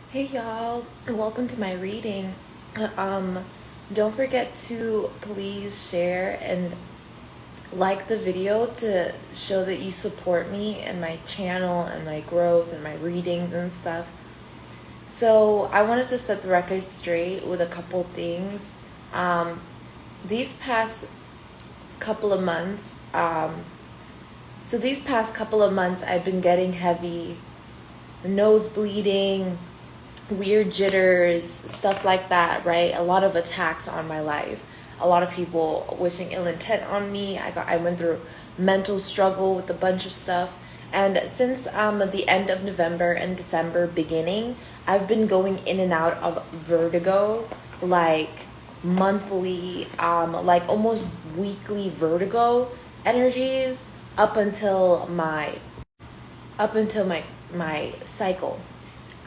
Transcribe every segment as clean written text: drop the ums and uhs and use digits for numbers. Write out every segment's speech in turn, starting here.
Hey y'all, welcome to my reading. Um, don't forget to please share and like the video to show that you support me and my channel and my growth and my readings and stuff. So I wanted to set the record straight with a couple things. Um, these past couple of months, I've been getting heavy, nose bleeding, weird jitters, stuff like that, right? A lot of attacks on my life. A lot of people wishing ill intent on me. I went through mental struggle with a bunch of stuff. And since the end of November and December beginning, I've been going in and out of vertigo, like monthly, like almost weekly vertigo energies up until my cycle.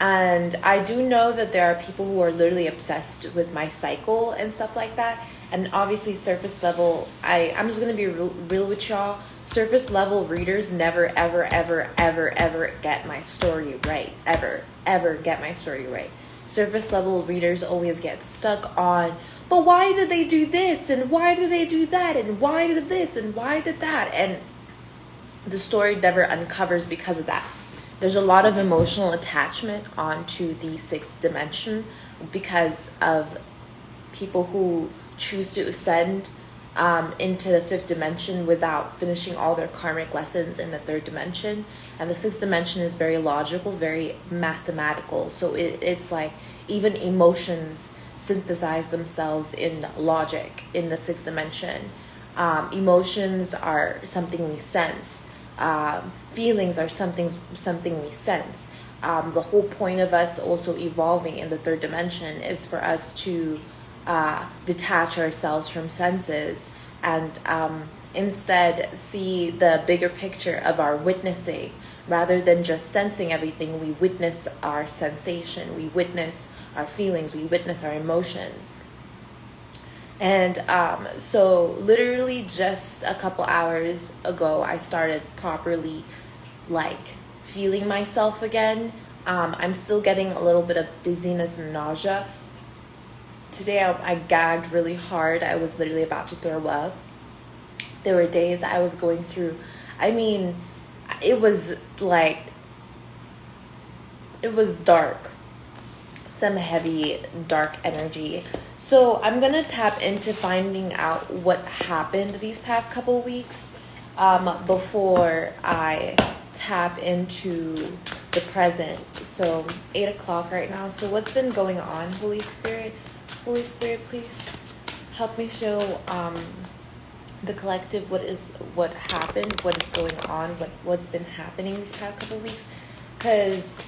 And I do know that there are people who are literally obsessed with my cycle and stuff like that. And obviously, surface level, I'm just going to be real with y'all. Surface level readers never, ever, ever, ever, ever get my story right. Ever, ever get my story right. Surface level readers always get stuck on, but why did they do this? And why did they do that? And why did this? And why did that? And the story never uncovers because of that. There's a lot of emotional attachment onto the sixth dimension because of people who choose to ascend into the fifth dimension without finishing all their karmic lessons in the third dimension. And the sixth dimension is very logical, very mathematical. So it's like even emotions synthesize themselves in logic in the sixth dimension. Emotions are something we sense. Feelings are something we sense. The whole point of us also evolving in the third dimension is for us to detach ourselves from senses and instead see the bigger picture of our witnessing. Rather than just sensing everything, we witness our sensation, we witness our feelings, we witness our emotions. And so literally just a couple hours ago, I started properly like feeling myself again. I'm still getting a little bit of dizziness and nausea. Today I gagged really hard. I was literally about to throw up. There were days I was going through, I mean, it was like, it was dark. Some heavy dark energy. So I'm gonna tap into finding out what happened these past couple weeks before I tap into the present. So 8 o'clock right now. So what's been going on, Holy Spirit? Holy Spirit, please help me show the collective what happened, what is going on, what's been happening these past couple weeks. Because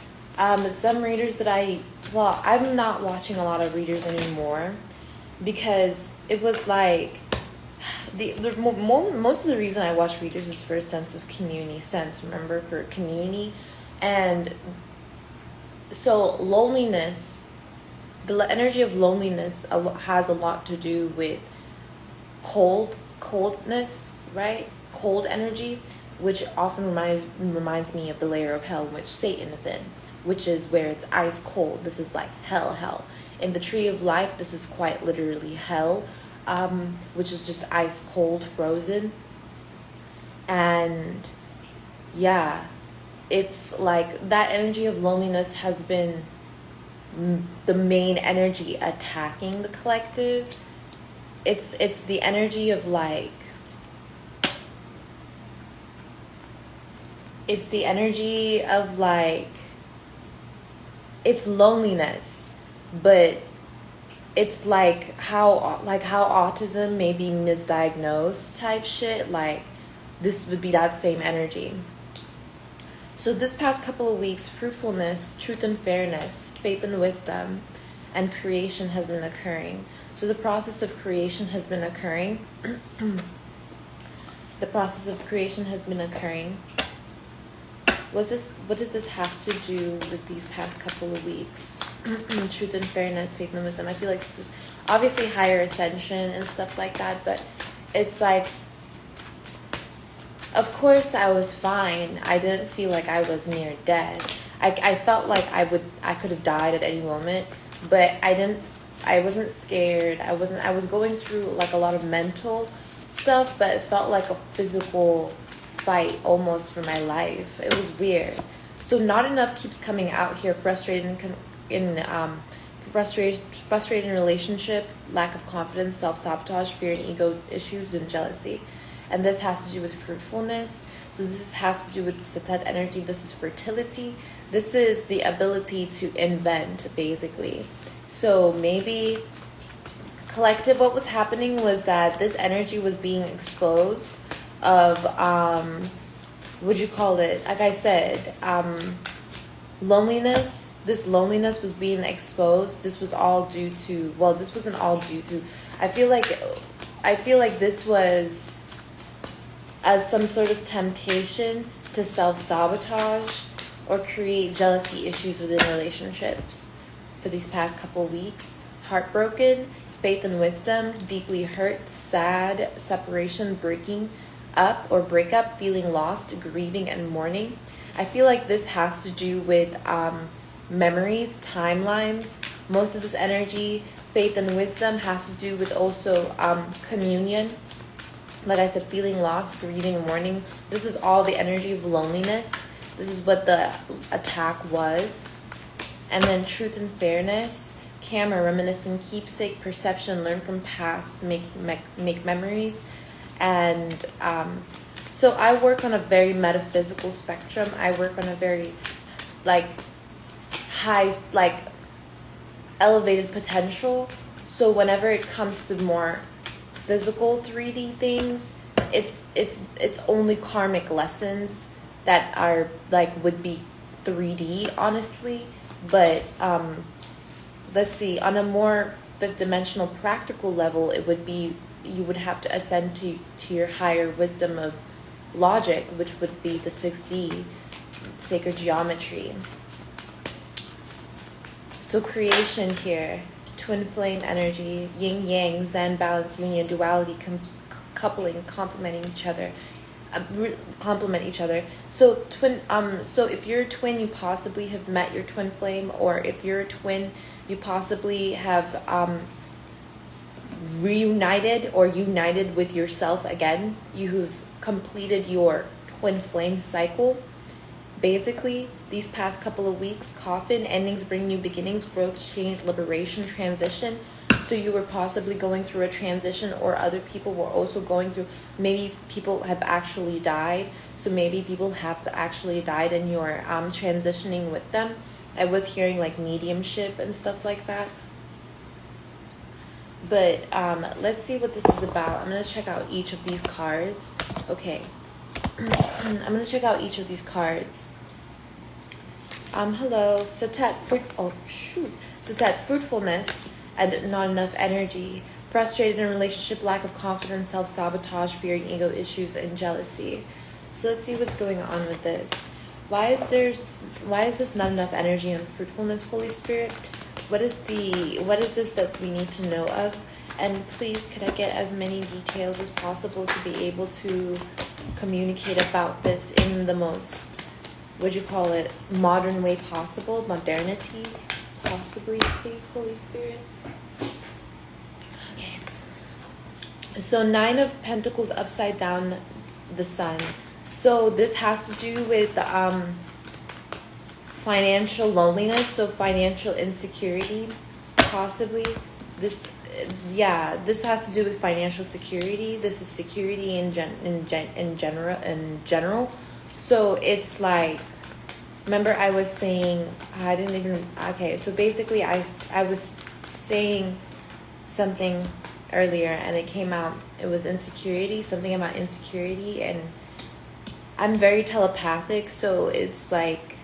some readers that I'm not watching a lot of readers anymore because it was like most of the reason I watch readers is for a sense of community sense. Remember, for community. And so loneliness, the energy of loneliness has a lot to do with coldness, right? Cold energy, which often reminds me of the layer of hell in which Satan is in, which is where it's ice cold. This is like hell. In the tree of life, this is quite literally hell, which is just ice cold, frozen. And yeah, it's like that energy of loneliness has been the main energy attacking the collective. It's the energy of like, it's the energy of like, it's loneliness, but it's like how autism may be misdiagnosed type shit. Like this would be that same energy. So this past couple of weeks, fruitfulness, truth and fairness, faith and wisdom, and creation has been occurring. So the process of creation has been occurring. The process of creation has been occurring. What does this have to do with these past couple of weeks? Truth and fairness, faith and wisdom. I feel like this is obviously higher ascension and stuff like that, but it's like, of course I was fine. I didn't feel like I was near dead. I felt like I could have died at any moment, but I wasn't scared. I was going through like a lot of mental stuff, but it felt like a physical fight almost for my life. It was weird. So not enough keeps coming out here, frustrated in relationship, lack of confidence, self-sabotage, fear and ego issues, and jealousy. And this has to do with fruitfulness. So this has to do with Setet energy. This is fertility. This is the ability to invent, basically. So maybe collective, what was happening was that this energy was being exposed of, would you call it? Like I said, loneliness. This loneliness was being exposed. This was all due to, well, this wasn't all due to, I feel like this was as some sort of temptation to self-sabotage or create jealousy issues within relationships for these past couple weeks. Heartbroken, faith and wisdom, deeply hurt, sad, separation, breaking up or breakup, feeling lost, grieving and mourning. I feel like this has to do with memories, timelines. Most of this energy, faith and wisdom, has to do with also communion. Like I said, feeling lost, grieving, mourning. This is all the energy of loneliness. This is what the attack was. And then truth and fairness, camera, reminiscent, keepsake, perception, learn from past, make memories. And so I work on a very metaphysical spectrum. I work on a very like high, like elevated potential. So whenever it comes to more physical 3D things, it's only karmic lessons that are like would be 3D, honestly. But let's see, on a more fifth dimensional practical level, it would be, you would have to ascend to your higher wisdom of logic, which would be the 6D sacred geometry. So creation here, twin flame energy, yin yang, zen, balance, union, duality, coupling, complement each other. So so if you're a twin, you possibly have met your twin flame, or if you're a twin, you possibly have reunited or united with yourself again. You have completed your twin flame cycle. Basically, these past couple of weeks, coffin, endings bring new beginnings, growth, change, liberation, transition. So you were possibly going through a transition, or other people were also going through, maybe people have actually died. So maybe people have actually died and you're transitioning with them. I was hearing like mediumship and stuff like that. But let's see what this is about. I'm going to check out each of these cards. Okay. I'm going to check out each of these cards. Hello, Setet, Setet, fruitfulness and not enough energy, frustrated in relationship, lack of confidence, self-sabotage, fear and ego issues, and jealousy. So let's see what's going on with this. Why is this not enough energy and fruitfulness, Holy Spirit? What is this that we need to know of? And please, could I get as many details as possible to be able to communicate about this in the most, would you call it, modern way possible? Modernity, possibly, please, Holy Spirit. Okay. So 9 of Pentacles upside down, the Sun. So this has to do with financial loneliness, so financial insecurity, possibly. This has to do with financial security. This is security in general. So it's like, remember I was saying, so basically I was saying something earlier and it came out, it was insecurity, something about insecurity, and I'm very telepathic, so it's like,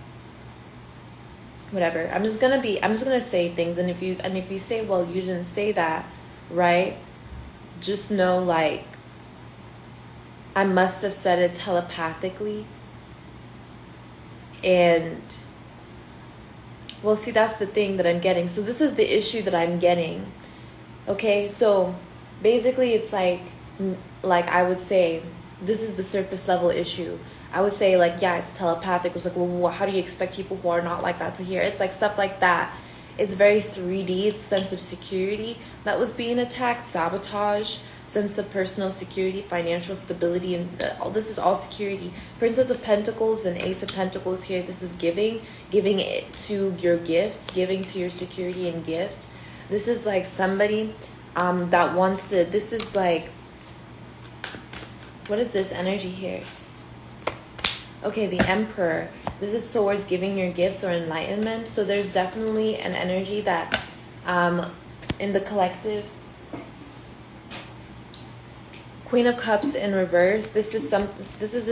whatever. I'm just gonna say things, and if you say, well, you didn't say that, right? Just know, like, I must have said it telepathically. And well, see, that's the thing that I'm getting. So this is the issue that I'm getting. Okay, so basically it's like I would say, this is the surface level issue. I would say like, yeah, it's telepathic. It was like, well, how do you expect people who are not like that to hear? It's like stuff like that. It's very 3D. It's sense of security that was being attacked, sabotage, sense of personal security, financial stability, and all this is all security. Princess of Pentacles and Ace of Pentacles here. This is giving it to your gifts, giving to your security and gifts. This is like somebody that wants to. This is like, what is this energy here? Okay, the Emperor. This is towards giving your gifts or enlightenment. So there's definitely an energy that in the collective. Queen of Cups in reverse. This is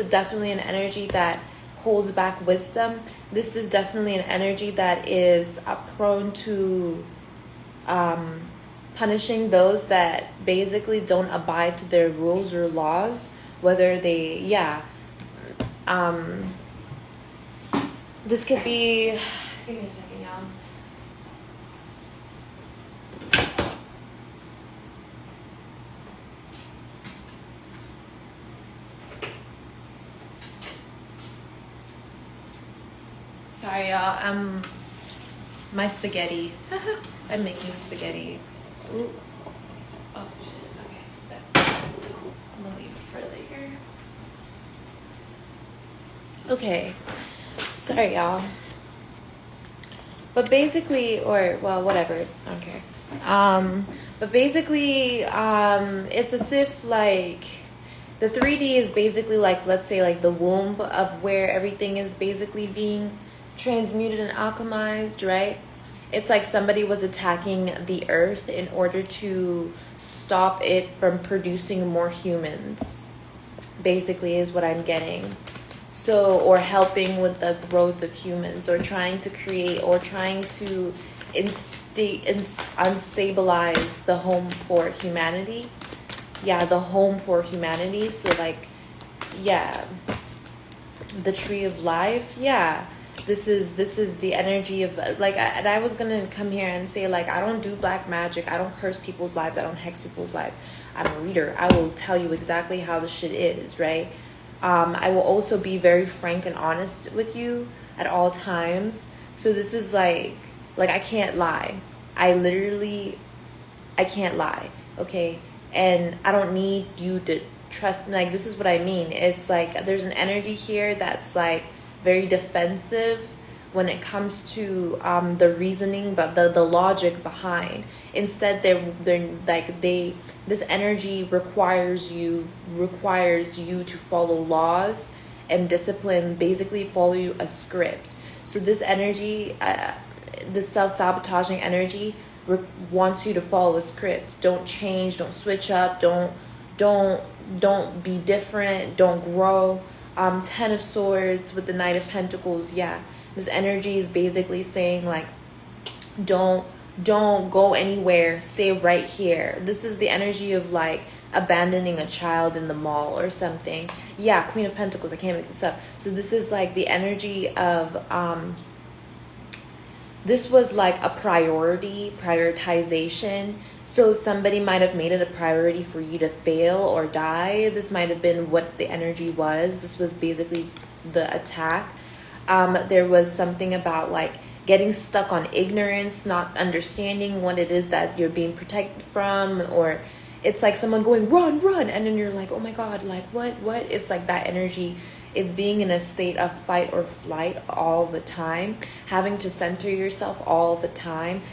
definitely an energy that holds back wisdom. This is definitely an energy that is prone to punishing those that basically don't abide to their rules or laws, whether they, this could be, give me a second, y'all. Sorry, y'all. My spaghetti. I'm making spaghetti. Ooh. Oh shit. Okay. I'm gonna leave it for later. Okay. Sorry, y'all. But basically, or well, whatever. I don't care. But basically, it's as if like the 3D is basically like, let's say, like the womb of where everything is basically being transmuted and alchemized, right? It's like somebody was attacking the earth in order to stop it from producing more humans, basically, is what I'm getting. So, or helping with the growth of humans, or trying to create, or trying to unstabilize the home for humanity. Yeah, the home for humanity. So like, yeah, the tree of life. Yeah, this is the energy of like, and I was gonna come here and say like, I don't do black magic, I don't curse people's lives, I don't hex people's lives. I'm a reader. I will tell you exactly how the shit is, right? I will also be very frank and honest with you at all times. So this is like I can't lie. I can't lie, okay? And I don't need you to trust, like, this is what I mean. It's like there's an energy here that's like very defensive when it comes to the reasoning, but the logic behind. Instead, this energy requires you to follow laws and discipline, basically follow a script. So this energy, this self-sabotaging energy wants you to follow a script. Don't change, don't switch up, don't be different, don't grow. 10 of Swords with the Knight of Pentacles. Yeah, this energy is basically saying like, don't go anywhere, stay right here. This is the energy of like abandoning a child in the mall or something. Yeah, Queen of Pentacles, I can't make this up. So this is like the energy of this was like a prioritization. So somebody might have made it a priority for you to fail or die. This might have been what the energy was. This was basically the attack. There was something about like getting stuck on ignorance, not understanding what it is that you're being protected from, or it's like someone going, run, and then you're like, oh my God, like what? It's like that energy. It's being in a state of fight or flight all the time, having to center yourself all the time.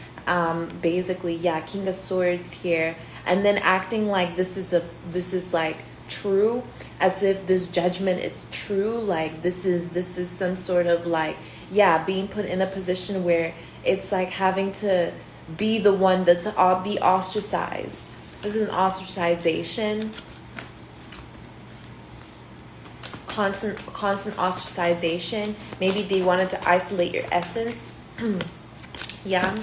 Basically, yeah, King of Swords here, and then acting like this is like true, as if this judgment is true, like this is some sort of like, yeah, being put in a position where it's like having to be the one that's be ostracized. This is an ostracization. Constant ostracization. Maybe they wanted to isolate your essence. Yeah,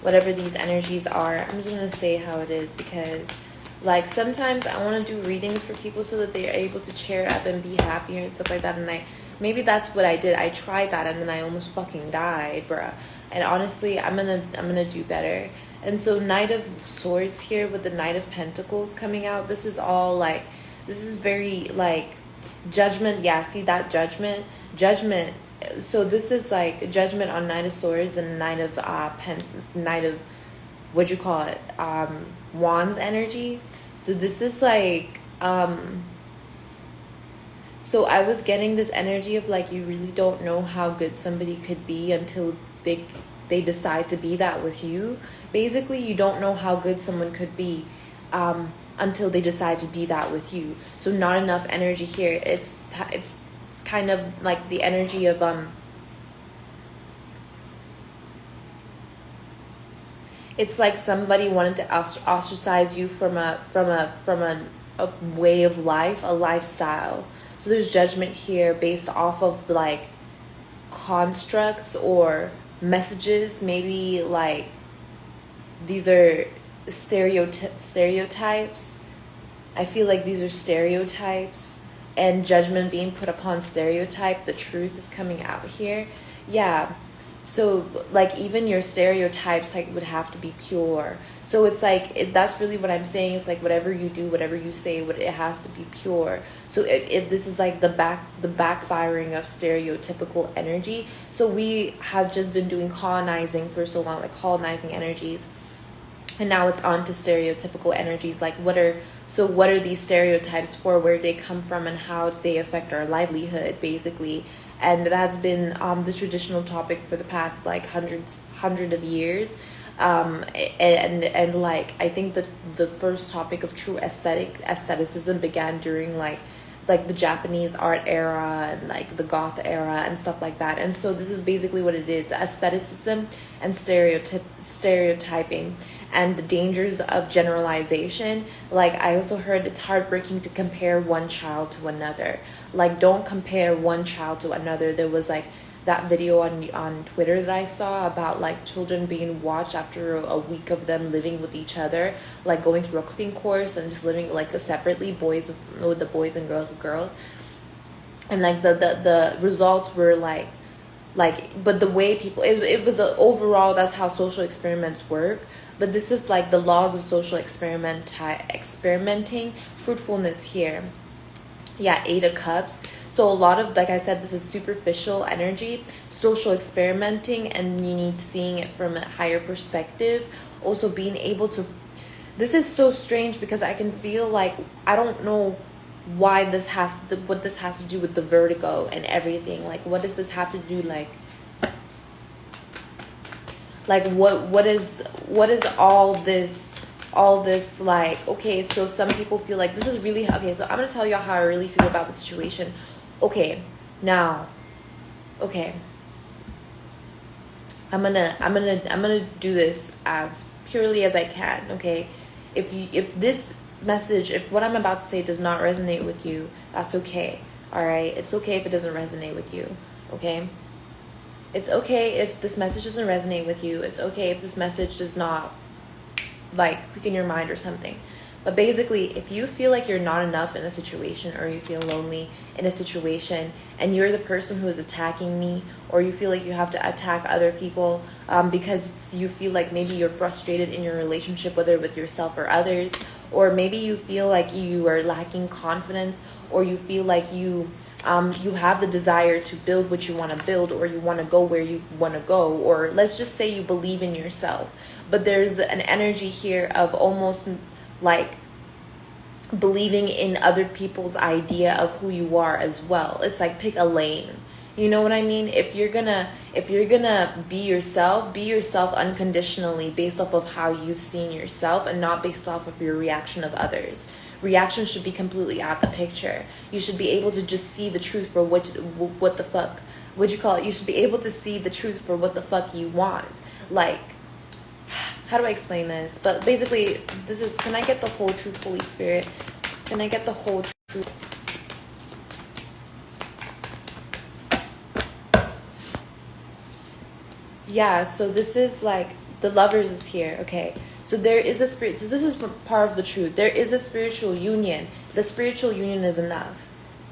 whatever these energies are. I'm just gonna say how it is, because like sometimes I want to do readings for people so that they're able to cheer up and be happier and stuff like that. And maybe that's what I did. I tried that and then I almost fucking died, bruh. And honestly, I'm gonna do better. And so Knight of Swords here with the Knight of Pentacles coming out. This is all like, this is very like Judgment, yeah, see that judgment. So this is like judgment on Knight of Swords and Knight of, what you call it, Wands energy. So this is like, so I was getting this energy of like, you really don't know how good somebody could be until they decide to be that with you. Basically, you don't know how good someone could be until they decide to be that with you. So not enough energy here. It's kind of like the energy of it's like somebody wanted to ostracize you from a way of life, a lifestyle. So there's judgment here based off of like constructs or messages. Maybe like these are stereotypes. I feel like these are stereotypes, and judgment being put upon stereotype. The truth is coming out here. Yeah. So like even your stereotypes like would have to be pure. So it's like that's really what I'm saying. It's like whatever you do, whatever you say, it has to be pure. So if this is like the backfiring of stereotypical energy. So we have just been doing colonizing for so long, like colonizing energies, and now it's on to stereotypical energies. Like what are these stereotypes for, where they come from, and how do they affect our livelihood, basically. And that's been the traditional topic for the past like hundred of years. And like I think that the first topic of true aestheticism began during like the Japanese art era and like the goth era and stuff like that. And so this is basically what it is: aestheticism and stereotyping, and the dangers of generalization. Like I also heard it's heartbreaking to compare one child to another. Like don't compare one child to another. There was like that video on Twitter that I saw about like children being watched after a week of them living with each other, like going through a cooking course and just living like separately, boys with the boys and girls with girls. And like the results were like but the way people, it was overall, that's how social experiments work. But this is like the laws of social experimenting, fruitfulness here. Yeah, 8 of Cups. So a lot of, like I said, this is superficial energy, social experimenting, and you need seeing it from a higher perspective. Also being able to, this is so strange because I can feel like, I don't know why what this has to do with the vertigo and everything. Like what does this have to do, like what is all this like? Okay, so some people feel like this is really, okay, so I'm gonna tell you how I really feel about the situation. Okay, now, okay, I'm gonna do this as purely as I can. Okay, if this message, if what I'm about to say does not resonate with you, that's okay. All right, it's okay if it doesn't resonate with you. Okay, it's okay if this message doesn't resonate with you. It's okay if this message does not like click in your mind or something. But basically, if you feel like you're not enough in a situation, or you feel lonely in a situation, and you're the person who is attacking me, or you feel like you have to attack other people because you feel like maybe you're frustrated in your relationship, whether with yourself or others, or maybe you feel like you are lacking confidence, or you feel like you have the desire to build what you want to build, or you want to go where you want to go, or let's just say you believe in yourself, but there's an energy here of almost like believing in other people's idea of who you are as well. It's like pick a lane. You know what I mean? If you're gonna be yourself unconditionally, based off of how you've seen yourself, and not based off of your reaction of others. Reaction should be completely out the picture. You should be able to just see the truth for what the fuck, what'd you call it? You should be able to see the truth for what the fuck you want. Like, how do I explain this? But basically, this is, can I get the whole truth, Holy Spirit? Can I get the whole truth? Yeah, so this is like, the Lovers is here, okay? So there is a spirit, so this is part of the truth. There is a spiritual union. The spiritual union is enough.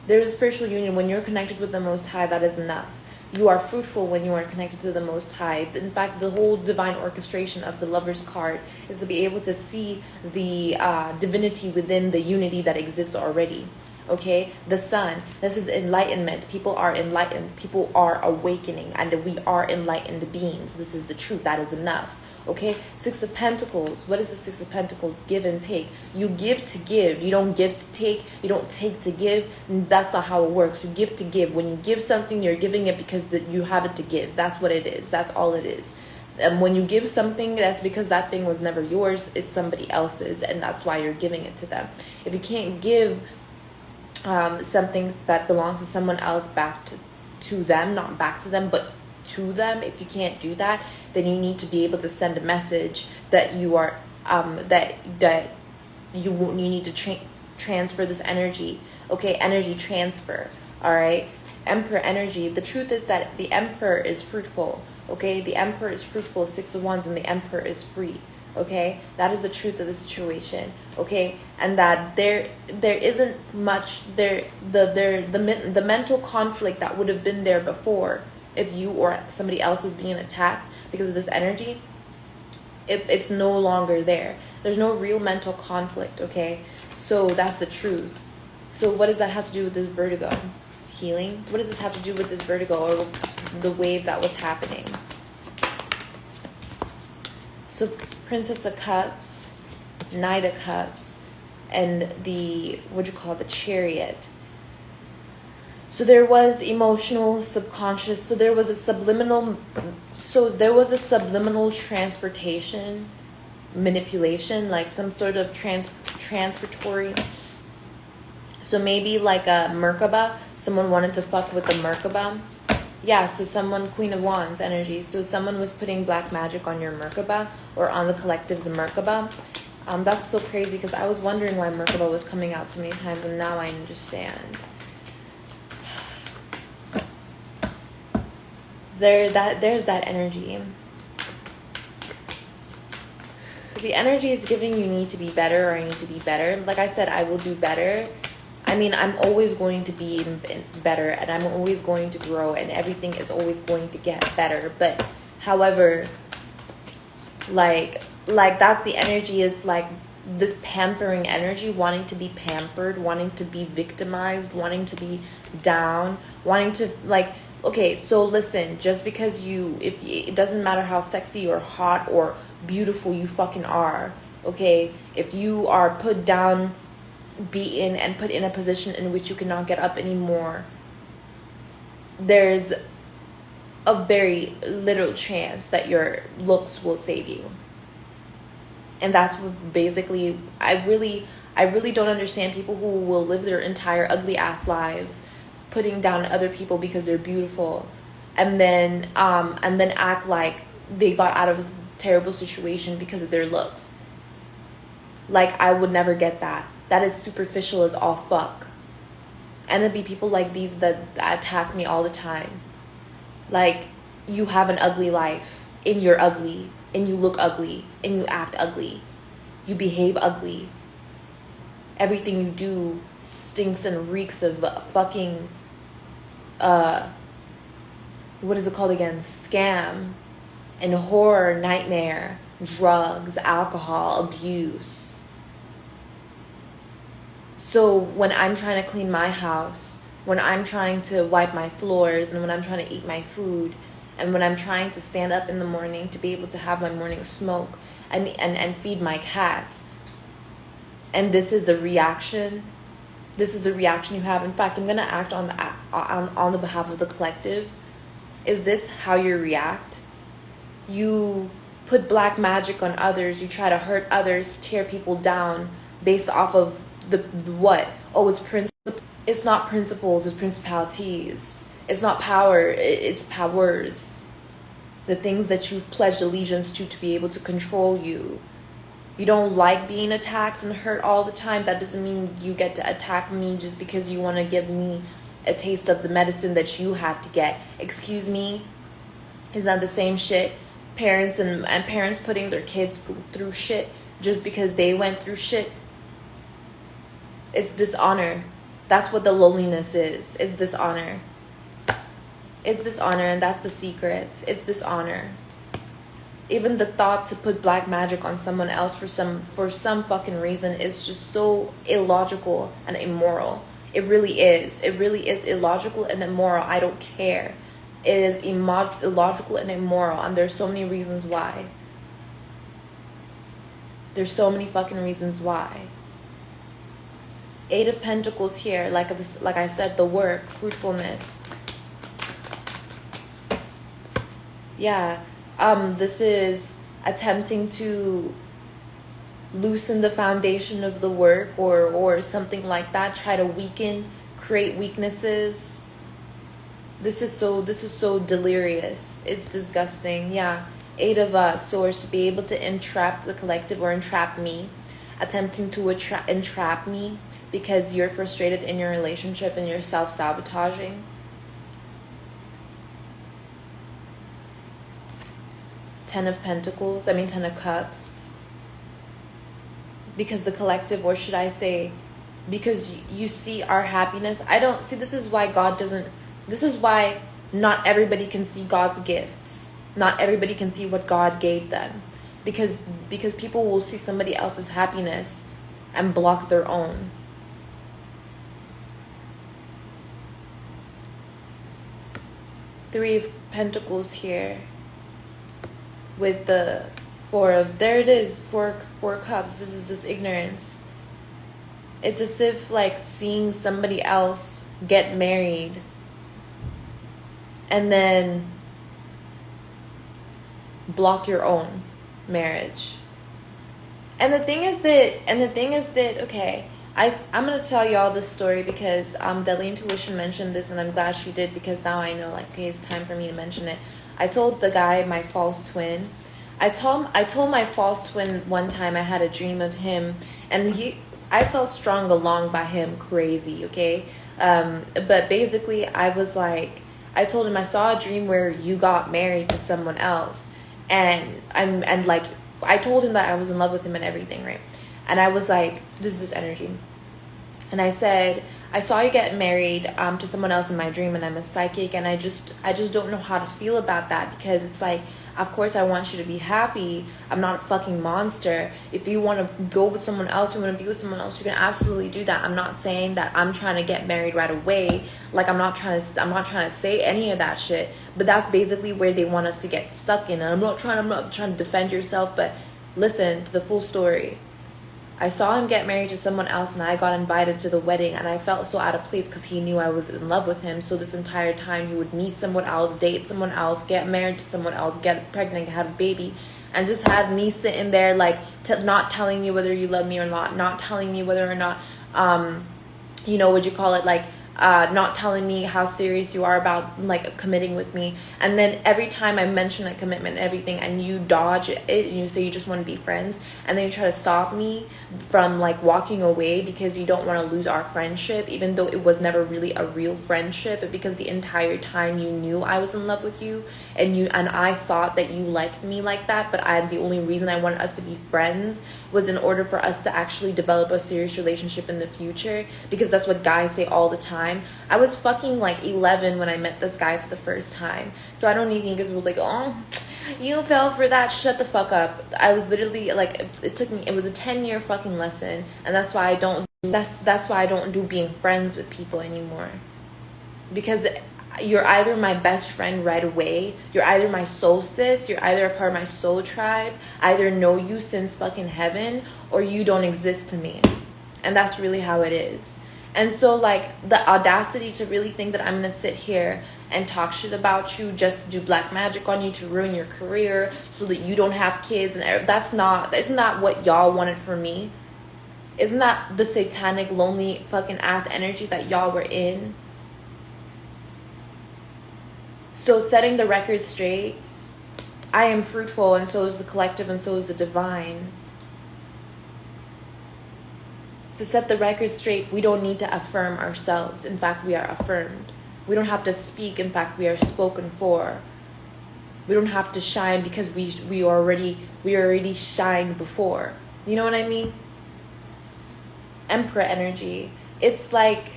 There is a spiritual union. When you're connected with the Most High, that is enough. You are fruitful when you are connected to the Most High. In fact, the whole divine orchestration of the Lover's card is to be able to see the divinity within the unity that exists already. Okay, the sun, this is enlightenment. People are enlightened, people are awakening, and we are enlightened beings. This is the truth. That is enough. Okay, Six of Pentacles. What is the Six of Pentacles? Give and take. You give to give. You don't give to take. You don't take to give. That's not how it works. You give to give. When you give something, you're giving it because you have it to give. That's what it is. That's all it is. And when you give something, that's because that thing was never yours. It's somebody else's, and that's why you're giving it to them. If you can't give something that belongs to someone else back to them, not back to them, but to them, if you can't do that, then you need to be able to send a message that you are that you need to transfer this energy. Okay, energy transfer. All right, Emperor energy. The truth is that the Emperor is fruitful. Okay, the Emperor is fruitful, Six of Wands, and the Emperor is free. Okay, that is the truth of the situation. Okay, and that there isn't much the mental conflict that would have been there before if you or somebody else was being attacked because of this energy. It's no longer there. There's no real mental conflict. Okay, so that's the truth. So what does that have to do with this vertigo? Healing. What does this have to do with this vertigo or the wave that was happening? So Princess of Cups, Knight of Cups, and the the Chariot. So there was emotional, subconscious. So there was a subliminal. So there was a subliminal transportation, manipulation, like some sort of transfertory. So maybe like a Merkaba. Someone wanted to fuck with the Merkaba. Yeah, so someone, Queen of Wands energy. So someone was putting black magic on your Merkaba or on the collective's Merkaba. That's so crazy because I was wondering why Merkaba was coming out so many times, and now I understand. There's that energy. The energy is giving you need to be better, or I need to be better. Like I said, I will do better. I mean, I'm always going to be better, and I'm always going to grow, and everything is always going to get better. But however, like that's the energy, is like this pampering energy, wanting to be pampered, wanting to be victimized, wanting to be down, wanting to like, okay, so listen, just because it doesn't matter how sexy or hot or beautiful you fucking are, okay, if you are put down, beaten, and put in a position in which you cannot get up anymore, there's a very little chance that your looks will save you. And that's what basically, I really don't understand people who will live their entire ugly ass lives putting down other people because they're beautiful, and then act like they got out of a terrible situation because of their looks. Like, I would never get that. That is superficial as all fuck. And it'd be people like these that attack me all the time. Like, you have an ugly life, and you're ugly, and you look ugly, and you act ugly. You behave ugly. Everything you do stinks and reeks of fucking, what is it called again? Scam and horror, nightmare, drugs, alcohol, abuse. So when I'm trying to clean my house, when I'm trying to wipe my floors, and when I'm trying to eat my food, and when I'm trying to stand up in the morning to be able to have my morning smoke and feed my cat, and this is the reaction, you have. In fact, I'm going to act on the behalf of the collective. Is this how you react? You put black magic on others, you try to hurt others, tear people down based off of the what? Oh, it's not principles, it's principalities. It's not power, it's powers. The things that you've pledged allegiance to be able to control you. You don't like being attacked and hurt all the time. That doesn't mean you get to attack me just because you want to give me a taste of the medicine that you had to get. Excuse me? Is that the same shit? Parents and parents putting their kids through shit just because they went through shit. It's dishonor. That's what the loneliness is. It's dishonor. It's dishonor, and that's the secret. It's dishonor. Even the thought to put black magic on someone else for some fucking reason is just so illogical and immoral. It really is. It really is illogical and immoral. I don't care. It is illogical and immoral, and there's so many reasons why. There's so many fucking reasons why. Eight of Pentacles here, like I said, the work, fruitfulness. Yeah, this is attempting to loosen the foundation of the work or something like that. Try to weaken, create weaknesses. This is so delirious. It's disgusting. Yeah. Eight of Swords, to be able to entrap the collective or entrap me. Attempting to entrap me because you're frustrated in your relationship and you're self-sabotaging. Ten of Cups. Because the collective, or should I say, because you see our happiness. I don't see, this is why not everybody can see God's gifts. Not everybody can see what God gave them. Because people will see somebody else's happiness and block their own. Three of Pentacles here. With the there it is, four cups. This is this ignorance. It's as if like seeing somebody else get married and then block your own marriage. And the thing is that okay, I'm gonna tell y'all this story because Deadly Intuition mentioned this, and I'm glad she did, because now I know, like, okay, it's time for me to mention it. I told the guy my false twin. I told my false twin one time I had a dream of him, and I felt strung along by him crazy, okay? But basically I I told him I saw a dream where you got married to someone else, and I told him that I was in love with him and everything, right? And I was like, this is this energy. And I said, I saw you get married to someone else in my dream, and I'm a psychic, and I just don't know how to feel about that, because it's like, of course I want you to be happy. I'm not a fucking monster. If you want to go with someone else, you want to be with someone else, you can absolutely do that. I'm not saying that I'm trying to get married right away. Like, I'm not trying to say any of that shit. But that's basically where they want us to get stuck in. And I'm not trying to defend yourself, but listen to the full story. I saw him get married to someone else, and I got invited to the wedding, and I felt so out of place because he knew I was in love with him. So this entire time he would meet someone else, date someone else, get married to someone else, get pregnant, have a baby, and just have me sitting there like not telling me whether you love me or not telling me whether or not not telling me how serious you are about like committing with me. And then every time I mention a commitment and everything, and you dodge it, and you say you just want to be friends, and then you try to stop me from like walking away because you don't want to lose our friendship, even though it was never really a real friendship, but because the entire time you knew I was in love with you, and I thought that you liked me like that, but the only reason I wanted us to be friends was in order for us to actually develop a serious relationship in the future, because that's what guys say all the time. I was fucking like 11 when I met this guy for the first time, so I don't need niggas who were like, oh, you fell for that, shut the fuck up. I was literally like, it was a 10-year fucking lesson, and that's why I don't do being friends with people anymore, because you're either my best friend right away, you're either my soul sis, you're either a part of my soul tribe, I either know you since fucking heaven, or you don't exist to me. And that's really how it is. And so like the audacity to really think that I'm gonna sit here and talk shit about you just to do black magic on you, to ruin your career so that you don't have kids, and isn't that what y'all wanted for me? Isn't that the satanic, lonely fucking ass energy that y'all were in? So setting the record straight, I am fruitful, and so is the collective, and so is the divine. To set the record straight, we don't need to affirm ourselves. In fact, we are affirmed. We don't have to speak. In fact, we are spoken for. We don't have to shine because we already shined before. You know what I mean? Emperor energy. It's like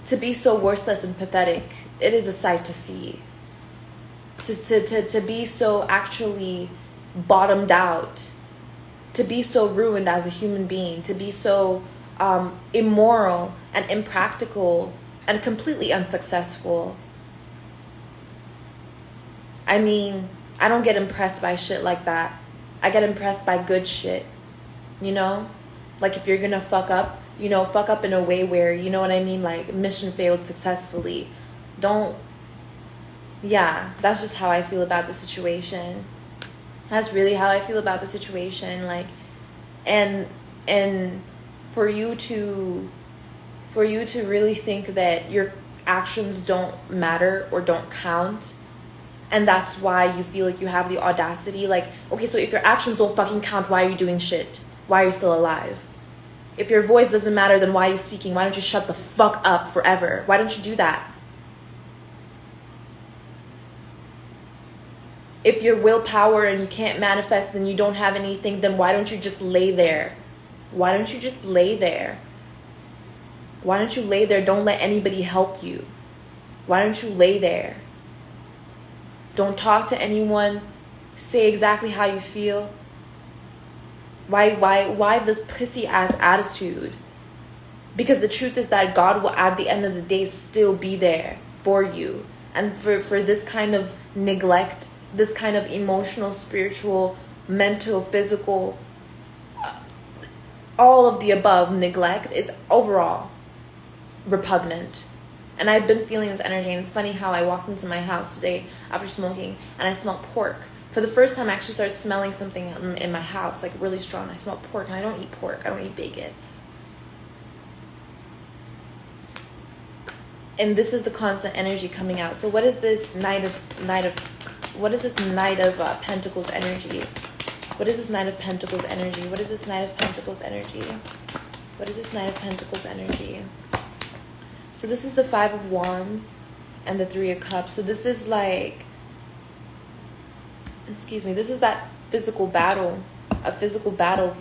to be so worthless and pathetic. It is a sight to see. To be so actually bottomed out to be so ruined as a human being, to be so immoral and impractical and completely unsuccessful. I mean, I don't get impressed by shit like that. I get impressed by good shit, you know? Like, if you're gonna fuck up, you know, fuck up in a way where, you know what I mean? Like, mission failed successfully. Don't, yeah, that's just how I feel about the situation. That's really how I feel about the situation. Like, and for you to really think that your actions don't matter or don't count, and that's why you feel like you have the audacity. Like, okay, so if your actions don't fucking count, why are you doing shit? Why are you still alive? If your voice doesn't matter, then why are you speaking? Why don't you shut the fuck up forever? Why don't you do that? If your willpower and you can't manifest, then you don't have anything, then why don't you just lay there? Why don't you just lay there? Why don't you lay there? Don't let anybody help you. Why don't you lay there? Don't talk to anyone. Say exactly how you feel. Why this pissy ass attitude? Because the truth is that God will at the end of the day still be there for you. And for this kind of neglect, this kind of emotional, spiritual, mental, physical, all of the above neglect, it's overall repugnant. And I've been feeling this energy, and it's funny how I walked into my house today after smoking and I smelled pork. For the first time, I actually started smelling something in my house, like really strong. I smelled pork, and I don't eat pork. I don't eat bacon. And this is the constant energy coming out. So what is this Knight of Pentacles energy? What is this Knight of Pentacles energy? What is this Knight of Pentacles energy? What is this Knight of Pentacles energy? So this is the Five of Wands and the Three of Cups. So this is like, excuse me, this is that physical battle, a physical battle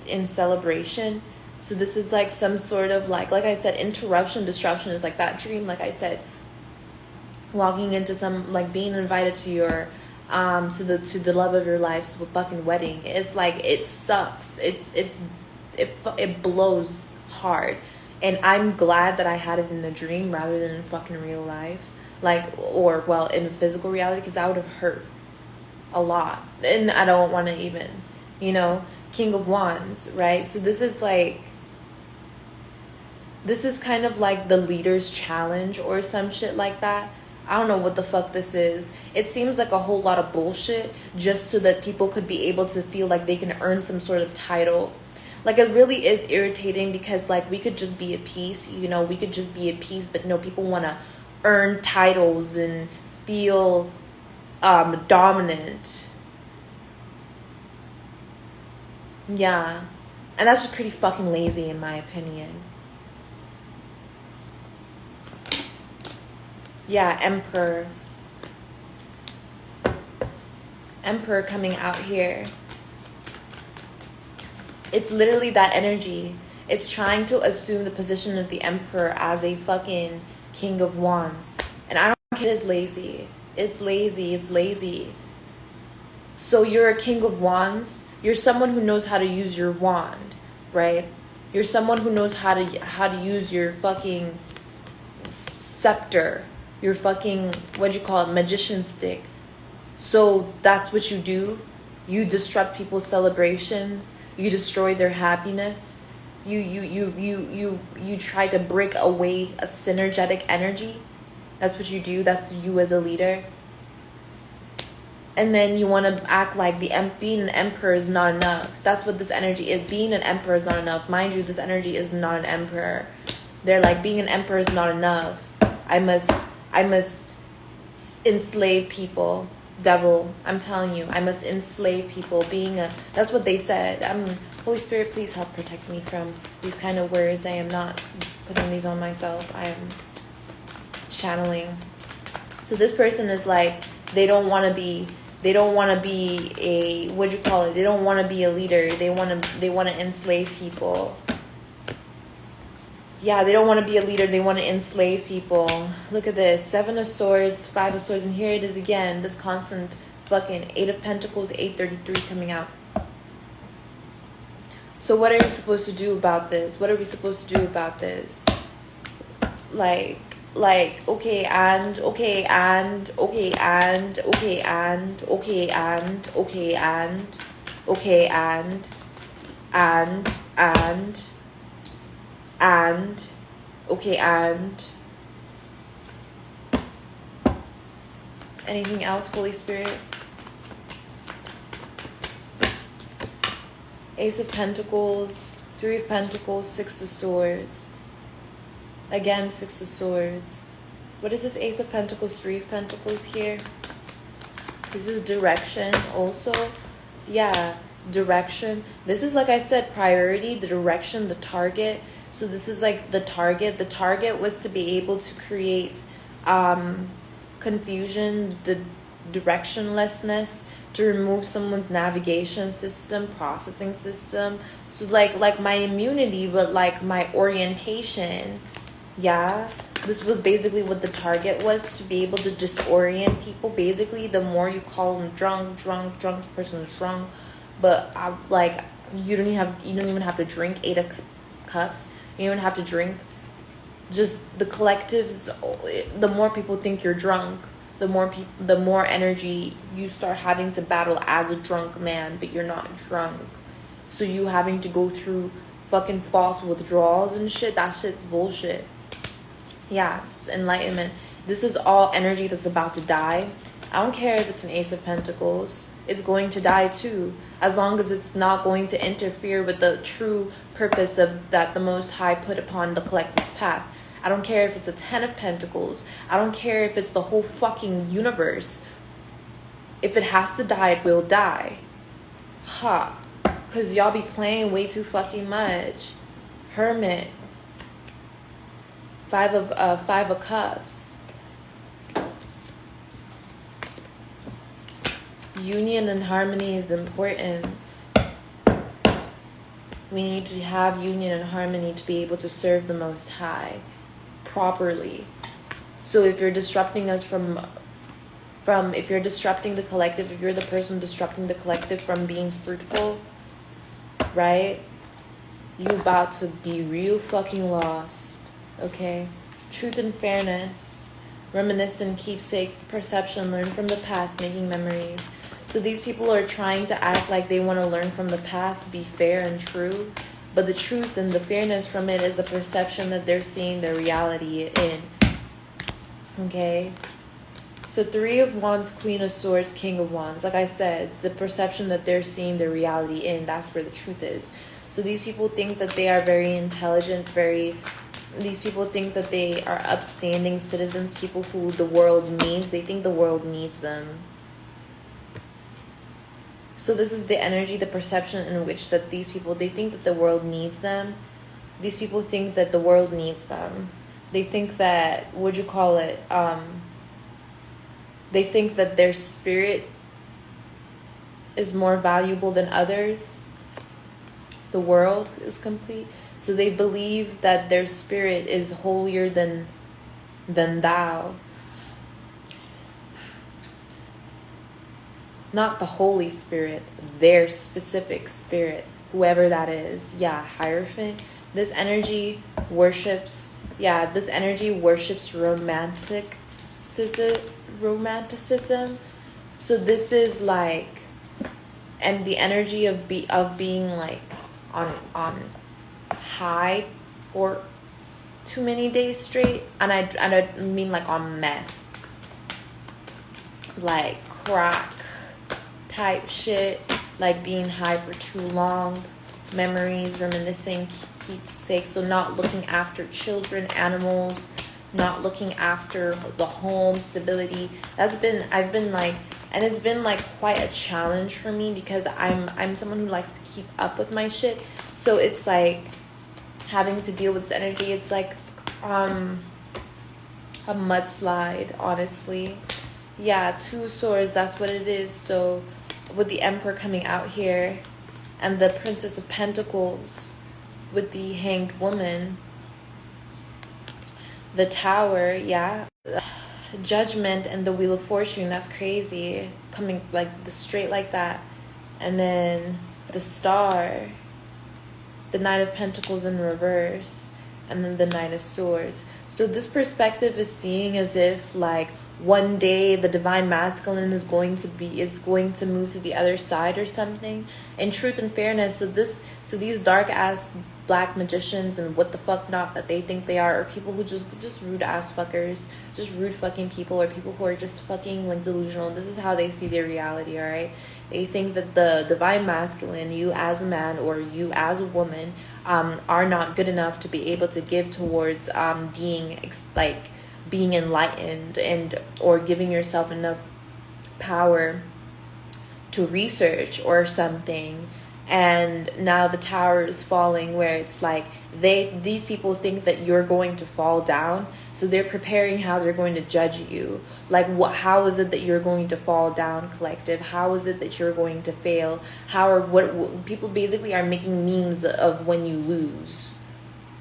in celebration. So this is like some sort of like I said, interruption, disruption is like that dream. Like I said, walking into some, like being invited to your, to the love of your life's fucking wedding. It's like, it sucks. It blows hard. And I'm glad that I had it in a dream rather than in fucking real life. Like, or, well, in physical reality, because that would have hurt a lot. And I don't want to even, you know, King of Wands, right? So this is like, this is kind of like the leader's challenge or some shit like that. I don't know what the fuck this is. It seems like a whole lot of bullshit just so that people could be able to feel like they can earn some sort of title. Like, it really is irritating because, like, we could just be at peace, you know, we could just be at peace, but no, people want to earn titles and feel dominant. Yeah. And that's just pretty fucking lazy in my opinion. Yeah, Emperor. Emperor coming out here. It's literally that energy. It's trying to assume the position of the Emperor as a fucking King of Wands. And I don't think it is lazy. It's lazy. It's lazy. So you're a King of Wands. You're someone who knows how to use your wand, right? You're someone who knows how to use your fucking scepter, your fucking, what'd you call it, magician stick. So that's what you do. You disrupt people's celebrations. You destroy their happiness. You try to break away a synergetic energy. That's what you do. That's you as a leader. And then you want to act like being an emperor is not enough. That's what this energy is. Being an emperor is not enough. Mind you, this energy is not an emperor. They're like, being an emperor is not enough. I must enslave people. Devil, I'm telling you, I must enslave people. That's what they said. Holy Spirit, please help protect me from these kind of words. I am not putting these on myself. I am channeling. So this person is like, they don't want to be a, what'd you call it? They don't want to be a leader. They want to enslave people. Yeah, they don't want to be a leader. They want to enslave people. Look at this. 7 of Swords, 5 of Swords. And here it is again. This constant fucking 8 of Pentacles, 833 coming out. So what are you supposed to do about this? What are we supposed to do about this? Okay, and okay, and okay, and okay, and okay, and okay, and okay, and okay, and anything else, Holy Spirit? Ace of Pentacles, Three of Pentacles, Six of Swords. Again, Six of Swords. What is this Ace of Pentacles, Three of Pentacles here? This is direction also. Yeah, direction. This is, like I said, priority, the direction, the target. So this is like the target. The target was to be able to create confusion, the directionlessness, to remove someone's navigation system, processing system. So like my immunity, but like my orientation. Yeah, this was basically what the target was, to be able to disorient people. Basically, the more you call them drunk, this person's drunk, but you don't even have to drink 8 of cups. You don't even have to drink. Just the collectives. The more people think you're drunk, the more energy you start having to battle as a drunk man, but you're not drunk. So you having to go through fucking false withdrawals and shit. That shit's bullshit. Yes, enlightenment. This is all energy that's about to die. I don't care if it's an Ace of Pentacles. It's going to die too, as long as it's not going to interfere with the true purpose of that the Most High put upon the collective's path. I don't care if it's a 10 of Pentacles. I don't care if it's the whole fucking universe. If it has to die, it will die. Ha. Because y'all be playing way too fucking much. Hermit. Five of Cups. Union and harmony is important. We need to have union and harmony to be able to serve the Most High properly. So if you're disrupting us if you're disrupting the collective, if you're the person disrupting the collective from being fruitful, right? You about to be real fucking lost. Okay? Truth and fairness. Reminiscent, keepsake, perception, learn from the past, making memories. So these people are trying to act like they want to learn from the past, be fair and true. But the truth and the fairness from it is the perception that they're seeing their reality in. Okay? So Three of Wands, Queen of Swords, King of Wands. Like I said, the perception that they're seeing their reality in, that's where the truth is. So these people think that they are very intelligent, these people think that they are upstanding citizens, people who the world needs. They think the world needs them. So this is the energy, the perception in which that these people, they think that the world needs them. These people think that the world needs them. They think that, they think that their spirit is more valuable than others. The world is complete. So they believe that their spirit is holier than thou. Not the Holy Spirit, their specific spirit, whoever that is. Yeah, Hierophant. This energy worships romanticism. So this is like, and the energy of being like on high for too many days straight, and I mean like on meth, like crack type shit, like being high for too long, memories, reminiscing, keepsake. So not looking after children, animals, not looking after the home, stability. I've been like, and it's been like quite a challenge for me, because I'm someone who likes to keep up with my shit. So it's like having to deal with this energy. It's like a mudslide, honestly. Yeah, Two Swords, that's what it is. So with the Emperor coming out here and the Princess of Pentacles with the Hanged Woman, the Tower, yeah, Judgment and the Wheel of Fortune, that's crazy, coming like the straight like that. And then the Star, the Knight of Pentacles in reverse, and then the Knight of Swords. So this perspective is seeing as if like one day the divine masculine is going to move to the other side or something. In truth and fairness, so these dark ass black magicians and what the fuck not that they think they are people who just rude ass fuckers, just rude fucking people, or people who are just fucking like delusional. This is how they see their reality, all right? They think that the divine masculine, you as a man or you as a woman, are not good enough to be able to give towards being enlightened and or giving yourself enough power to research or something. And now the tower is falling, where it's like these people think that you're going to fall down, so they're preparing how they're going to judge you. Like, how is it that you're going to fall down, collective? How is it that you're going to fail? What people basically are making memes of when you lose.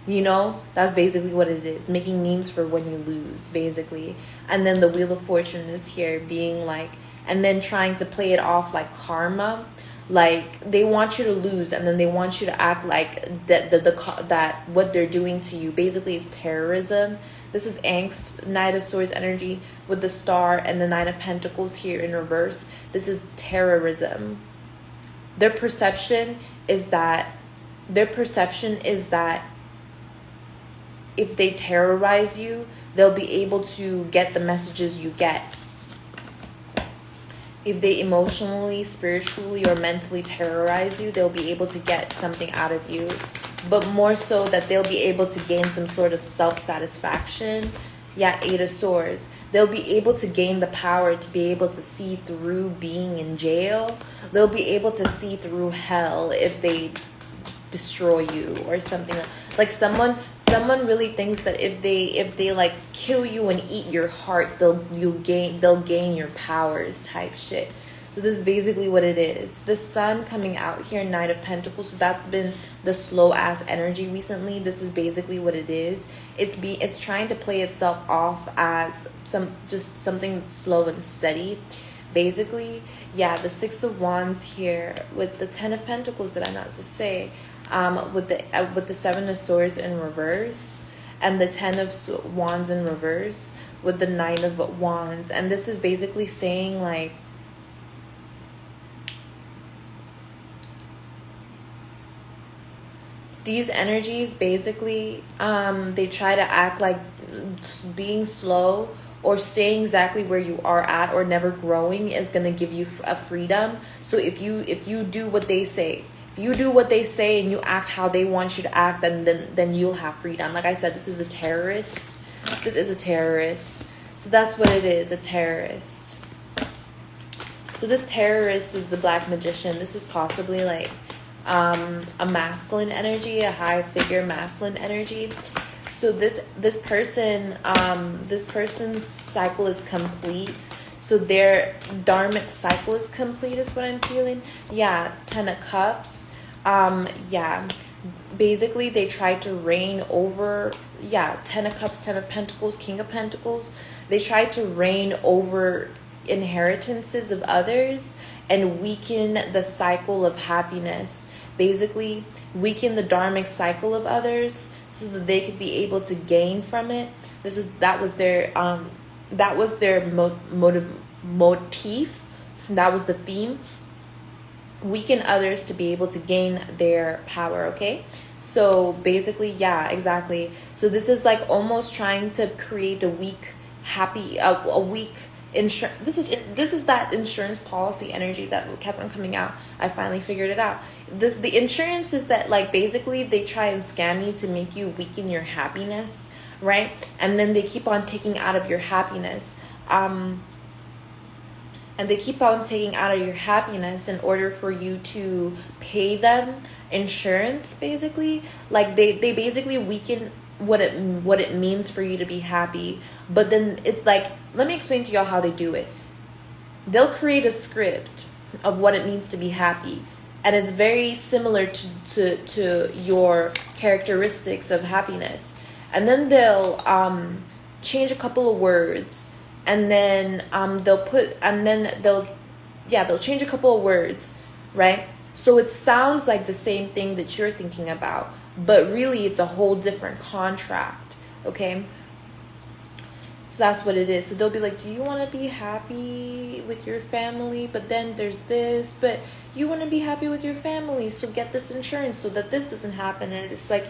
You know, that's basically what it is, making memes for when you lose, basically. And then the Wheel of Fortune is here being like, and then trying to play it off like karma. Like, they want you to lose, and then they want you to act like that what they're doing to you basically is terrorism. This is angst, Knight of Swords energy with the Star and the Nine of Pentacles here in reverse. This is terrorism. Their perception is that if they terrorize you, they'll be able to get the messages you get. If they emotionally, spiritually, or mentally terrorize you, they'll be able to get something out of you. But more so that they'll be able to gain some sort of self-satisfaction. Yeah, Eight of Swords. They'll be able to gain the power to be able to see through being in jail. They'll be able to see through hell if they destroy you or something. Like someone really thinks that if they like kill you and eat your heart, they'll gain your powers type shit. So this is basically what it is. The Sun coming out here, Knight of Pentacles. So that's been the slow ass energy recently. This is basically what it is. It's trying to play itself off as something slow and steady. Basically, yeah, the Six of Wands here with the Ten of Pentacles, did I not just say? With the Seven of Swords in reverse and the Ten of Wands in reverse with the Nine of Wands. And this is basically saying like, these energies basically, they try to act like being slow or staying exactly where you are at or never growing is going to give you a freedom. So if you do what they say, and you act how they want you to act, then you'll have freedom. Like I said, this is a terrorist. This is a terrorist. So that's what it is, a terrorist. So this terrorist is the Black Magician. This is possibly like a masculine energy, a high figure masculine energy. So this person's cycle is complete. So their dharmic cycle is complete is what I'm feeling. Yeah, Ten of Cups. Yeah, basically they try to reign over, yeah, Ten of Cups, Ten of Pentacles, King of Pentacles. They try to reign over inheritances of others and weaken the cycle of happiness. Basically weaken the dharmic cycle of others so that they could be able to gain from it. That was their motif. That was the theme. Weaken others to be able to gain their power. Okay, so basically, yeah, exactly. So this is like almost trying to create a weak insurance. This is that insurance policy energy that kept on coming out. I finally figured it out. The insurance is that like basically they try and scam you to make you weaken your happiness, right? And then they keep on taking out of your happiness. And they keep on taking out of your happiness in order for you to pay them insurance, basically. Like they basically weaken what it means for you to be happy. But then it's like, let me explain to y'all how they do it. They'll create a script of what it means to be happy, and it's very similar to your characteristics of happiness. And then they'll change a couple of words, and then they'll change a couple of words, right? So it sounds like the same thing that you're thinking about, but really it's a whole different contract, okay? So that's what it is. So they'll be like, do you want to be happy with your family? But then there's this, but you want to be happy with your family, so get this insurance so that this doesn't happen. And it's like,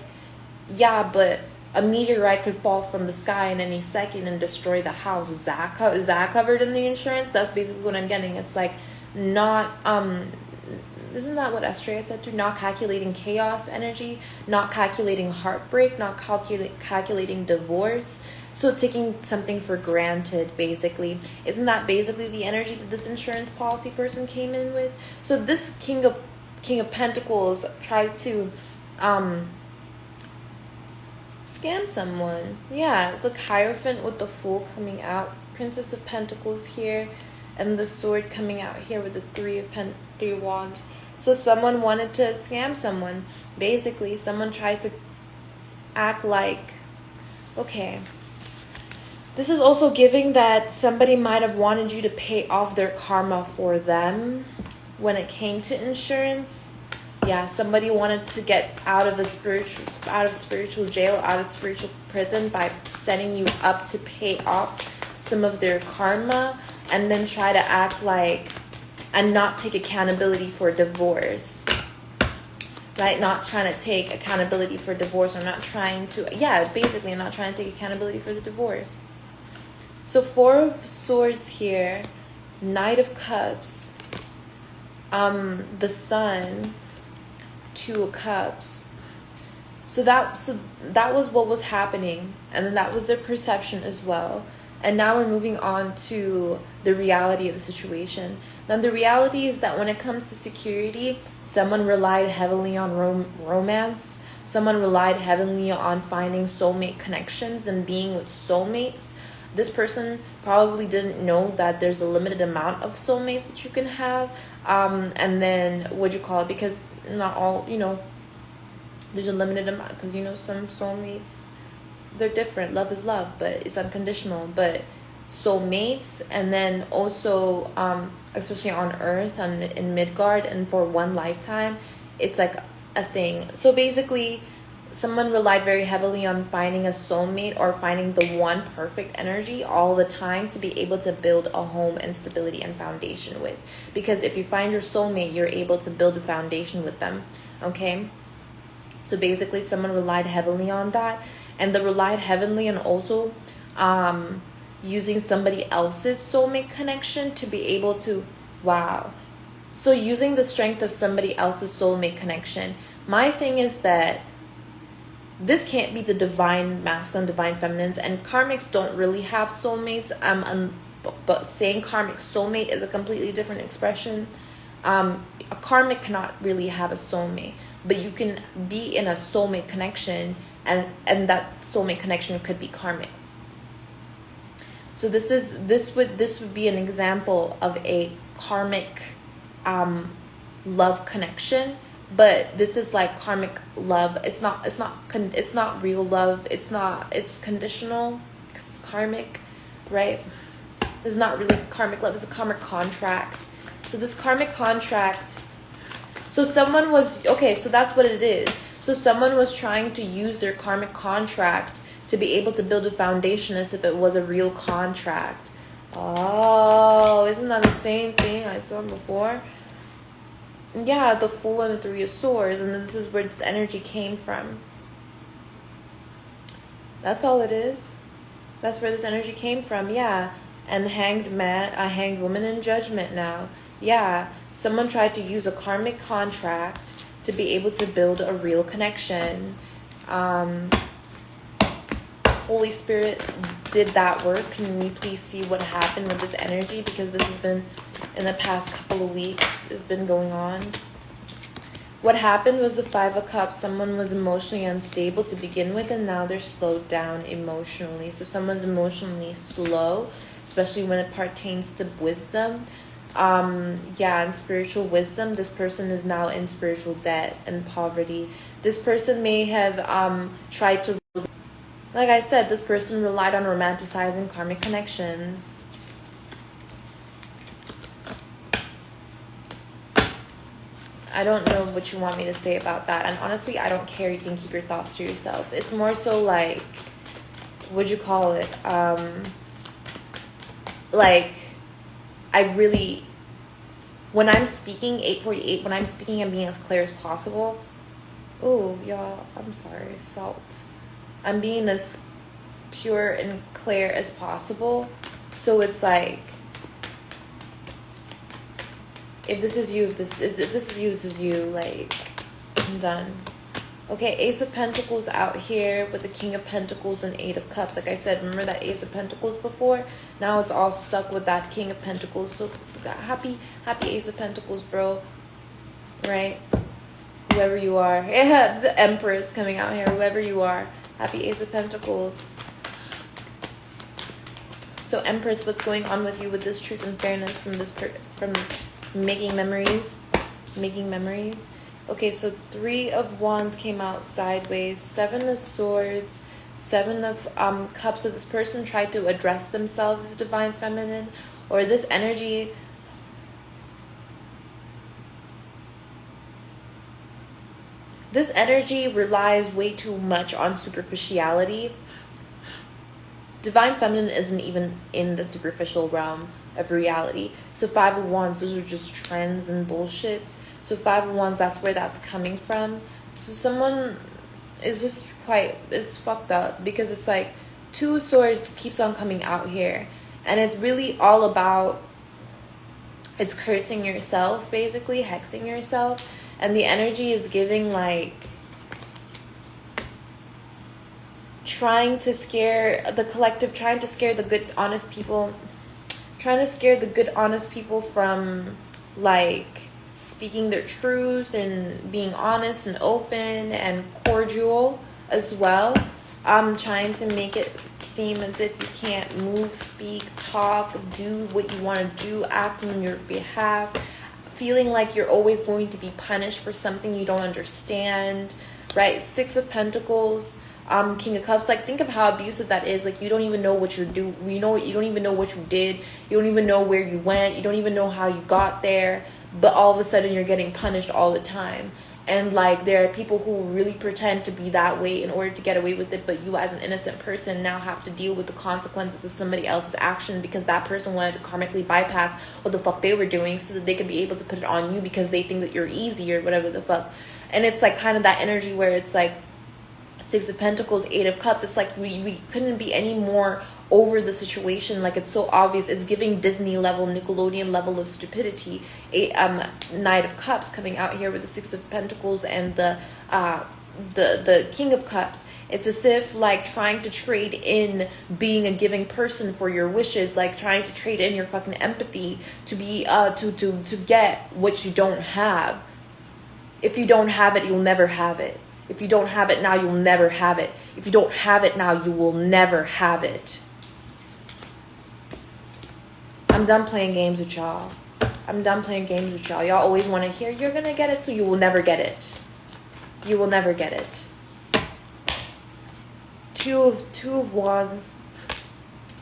yeah, but a meteorite could fall from the sky in any second and destroy the house. Is that covered in the insurance? That's basically what I'm getting. It's like not isn't that what Estrella said too? Not calculating chaos energy, not calculating heartbreak, not calculating divorce. So taking something for granted, basically. Isn't that basically the energy that this insurance policy person came in with? So this King of Pentacles tried to scam someone. Yeah, look, Hierophant with the Fool coming out, Princess of Pentacles here, and the Sword coming out here with the Three Wands. So someone wanted to scam someone. Basically, someone tried to act like, okay, this is also giving that somebody might have wanted you to pay off their karma for them when it came to insurance. Yeah, somebody wanted to get out of spiritual jail, out of spiritual prison by setting you up to pay off some of their karma, and then try to act like and not take accountability for divorce. Right? Not trying to take accountability for divorce, or not trying to, basically not trying to take accountability for the divorce. So 4 of Swords here, Knight of Cups, the Sun, 2 of Cups. So that was what was happening, and then that was their perception as well. And now we're moving on to the reality of the situation. Now the reality is that when it comes to security, someone relied heavily on romance. Someone relied heavily on finding soulmate connections and being with soulmates. This person probably didn't know that there's a limited amount of soulmates that you can have. And then, because not all, there's a limited amount, because, some soulmates, they're different. Love is love, but it's unconditional. But soulmates, and then also, especially on Earth, in Midgard, and for one lifetime, it's like a thing. So basically, someone relied very heavily on finding a soulmate or finding the one perfect energy all the time to be able to build a home and stability and foundation with. Because if you find your soulmate, you're able to build a foundation with them. Okay? So basically, someone relied heavily on that. And they relied heavily on also using somebody else's soulmate connection to be able to, wow. So using the strength of somebody else's soulmate connection. My thing is that this can't be the divine masculine, divine feminines, and karmics don't really have soulmates. But saying karmic soulmate is a completely different expression. A karmic cannot really have a soulmate, but you can be in a soulmate connection, and that soulmate connection could be karmic. So this would be an example of a karmic love connection. But this is like karmic love. It's not real love. It's conditional because it's karmic, right? It's not really karmic love. It's a karmic contract. So this karmic contract. So someone was so that's what it is. So someone was trying to use their karmic contract to be able to build a foundation as if it was a real contract. Oh, isn't that the same thing I saw before? Yeah, the Fool and the Three of Swords, and this is where this energy came from. That's all it is. That's where this energy came from, yeah. And hanged woman in judgment now. Yeah, someone tried to use a karmic contract to be able to build a real connection. Holy Spirit did that work. Can we please see what happened with this energy? Because this has been, in the past couple of weeks, has been going on. What happened was the 5 of Cups. Someone was emotionally unstable to begin with, and now they're slowed down emotionally. So someone's emotionally slow, especially when it pertains to wisdom. And spiritual wisdom. This person is now in spiritual debt and poverty. This person may have tried to, like I said, this person relied on romanticizing karmic connections. I don't know what you want me to say about that. And honestly, I don't care. You can keep your thoughts to yourself. It's more so like, what'd you call it? Like, I really, when I'm speaking, 848, when I'm speaking, I'm being as clear as possible. Oh, y'all, I'm sorry, salt. I'm being as pure and clear as possible. So it's like, if this is you, if this is you, this is you. Like, I'm done. Okay, Ace of Pentacles out here with the King of Pentacles and Eight of Cups. Like I said, remember that Ace of Pentacles before? Now it's all stuck with that King of Pentacles. So happy Ace of Pentacles, bro. Right? Whoever you are. Yeah, the Empress coming out here. Whoever you are. Happy Ace of Pentacles. So Empress, what's going on with you with this truth and fairness from this from making memories? Making memories. Okay, so 3 of Wands came out sideways. 7 of Swords. 7 of Cups. So this person tried to address themselves as Divine Feminine. Or this energy... This energy relies way too much on superficiality. Divine Feminine isn't even in the superficial realm of reality. So 5 of Wands, those are just trends and bullshits. So 5 of Wands, that's where that's coming from. So someone is just it's fucked up. Because it's like 2 of Swords keeps on coming out here. And it's really all about, it's cursing yourself, basically, hexing yourself. And the energy is giving like trying to scare the collective, trying to scare the good, honest people, from like speaking their truth and being honest and open and cordial as well. I'm trying to make it seem as if you can't move, speak, talk, do what you want to do, act on your behalf. Feeling like you're always going to be punished for something you don't understand, right? 6 of Pentacles, King of Cups. Like, think of how abusive that is. Like, you don't even know what you're doing. You don't even know what you did. You don't even know where you went. You don't even know how you got there. But all of a sudden, you're getting punished all the time. And like, there are people who really pretend to be that way in order to get away with it, but you as an innocent person now have to deal with the consequences of somebody else's action because that person wanted to karmically bypass what the fuck they were doing so that they could be able to put it on you because they think that you're easy or whatever the fuck. And it's like kind of that energy where it's like 6 of Pentacles, 8 of Cups. It's like we couldn't be any more over the situation. Like, it's so obvious. It's giving Disney level, Nickelodeon level of stupidity. Knight of Cups coming out here with the 6 of Pentacles and the King of Cups. It's as if like trying to trade in being a giving person for your wishes, like trying to trade in your fucking empathy to be to get what you don't have. If you don't have it, you'll never have it. If you don't have it now, you'll never have it. If you don't have it now, you will never have it. I'm done playing games with y'all. I'm done playing games with y'all. Y'all always want to hear, you're going to get it, so you will never get it. You will never get it. Two of Wands,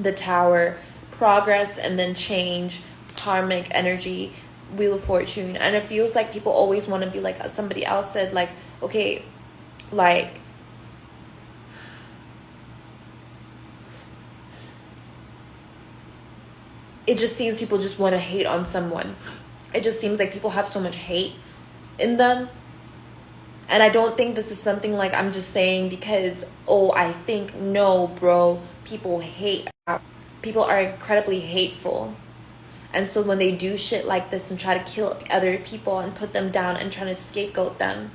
the Tower, progress and then change, karmic energy, Wheel of Fortune. And it feels like people always want to be like somebody else said, like, okay, like, it just seems people just want to hate on someone. It just seems like people have so much hate in them. And I don't think this is something like I'm just saying because, oh, I think. No, bro. People hate. People are incredibly hateful. And so when they do shit like this and try to kill other people and put them down and try to scapegoat them,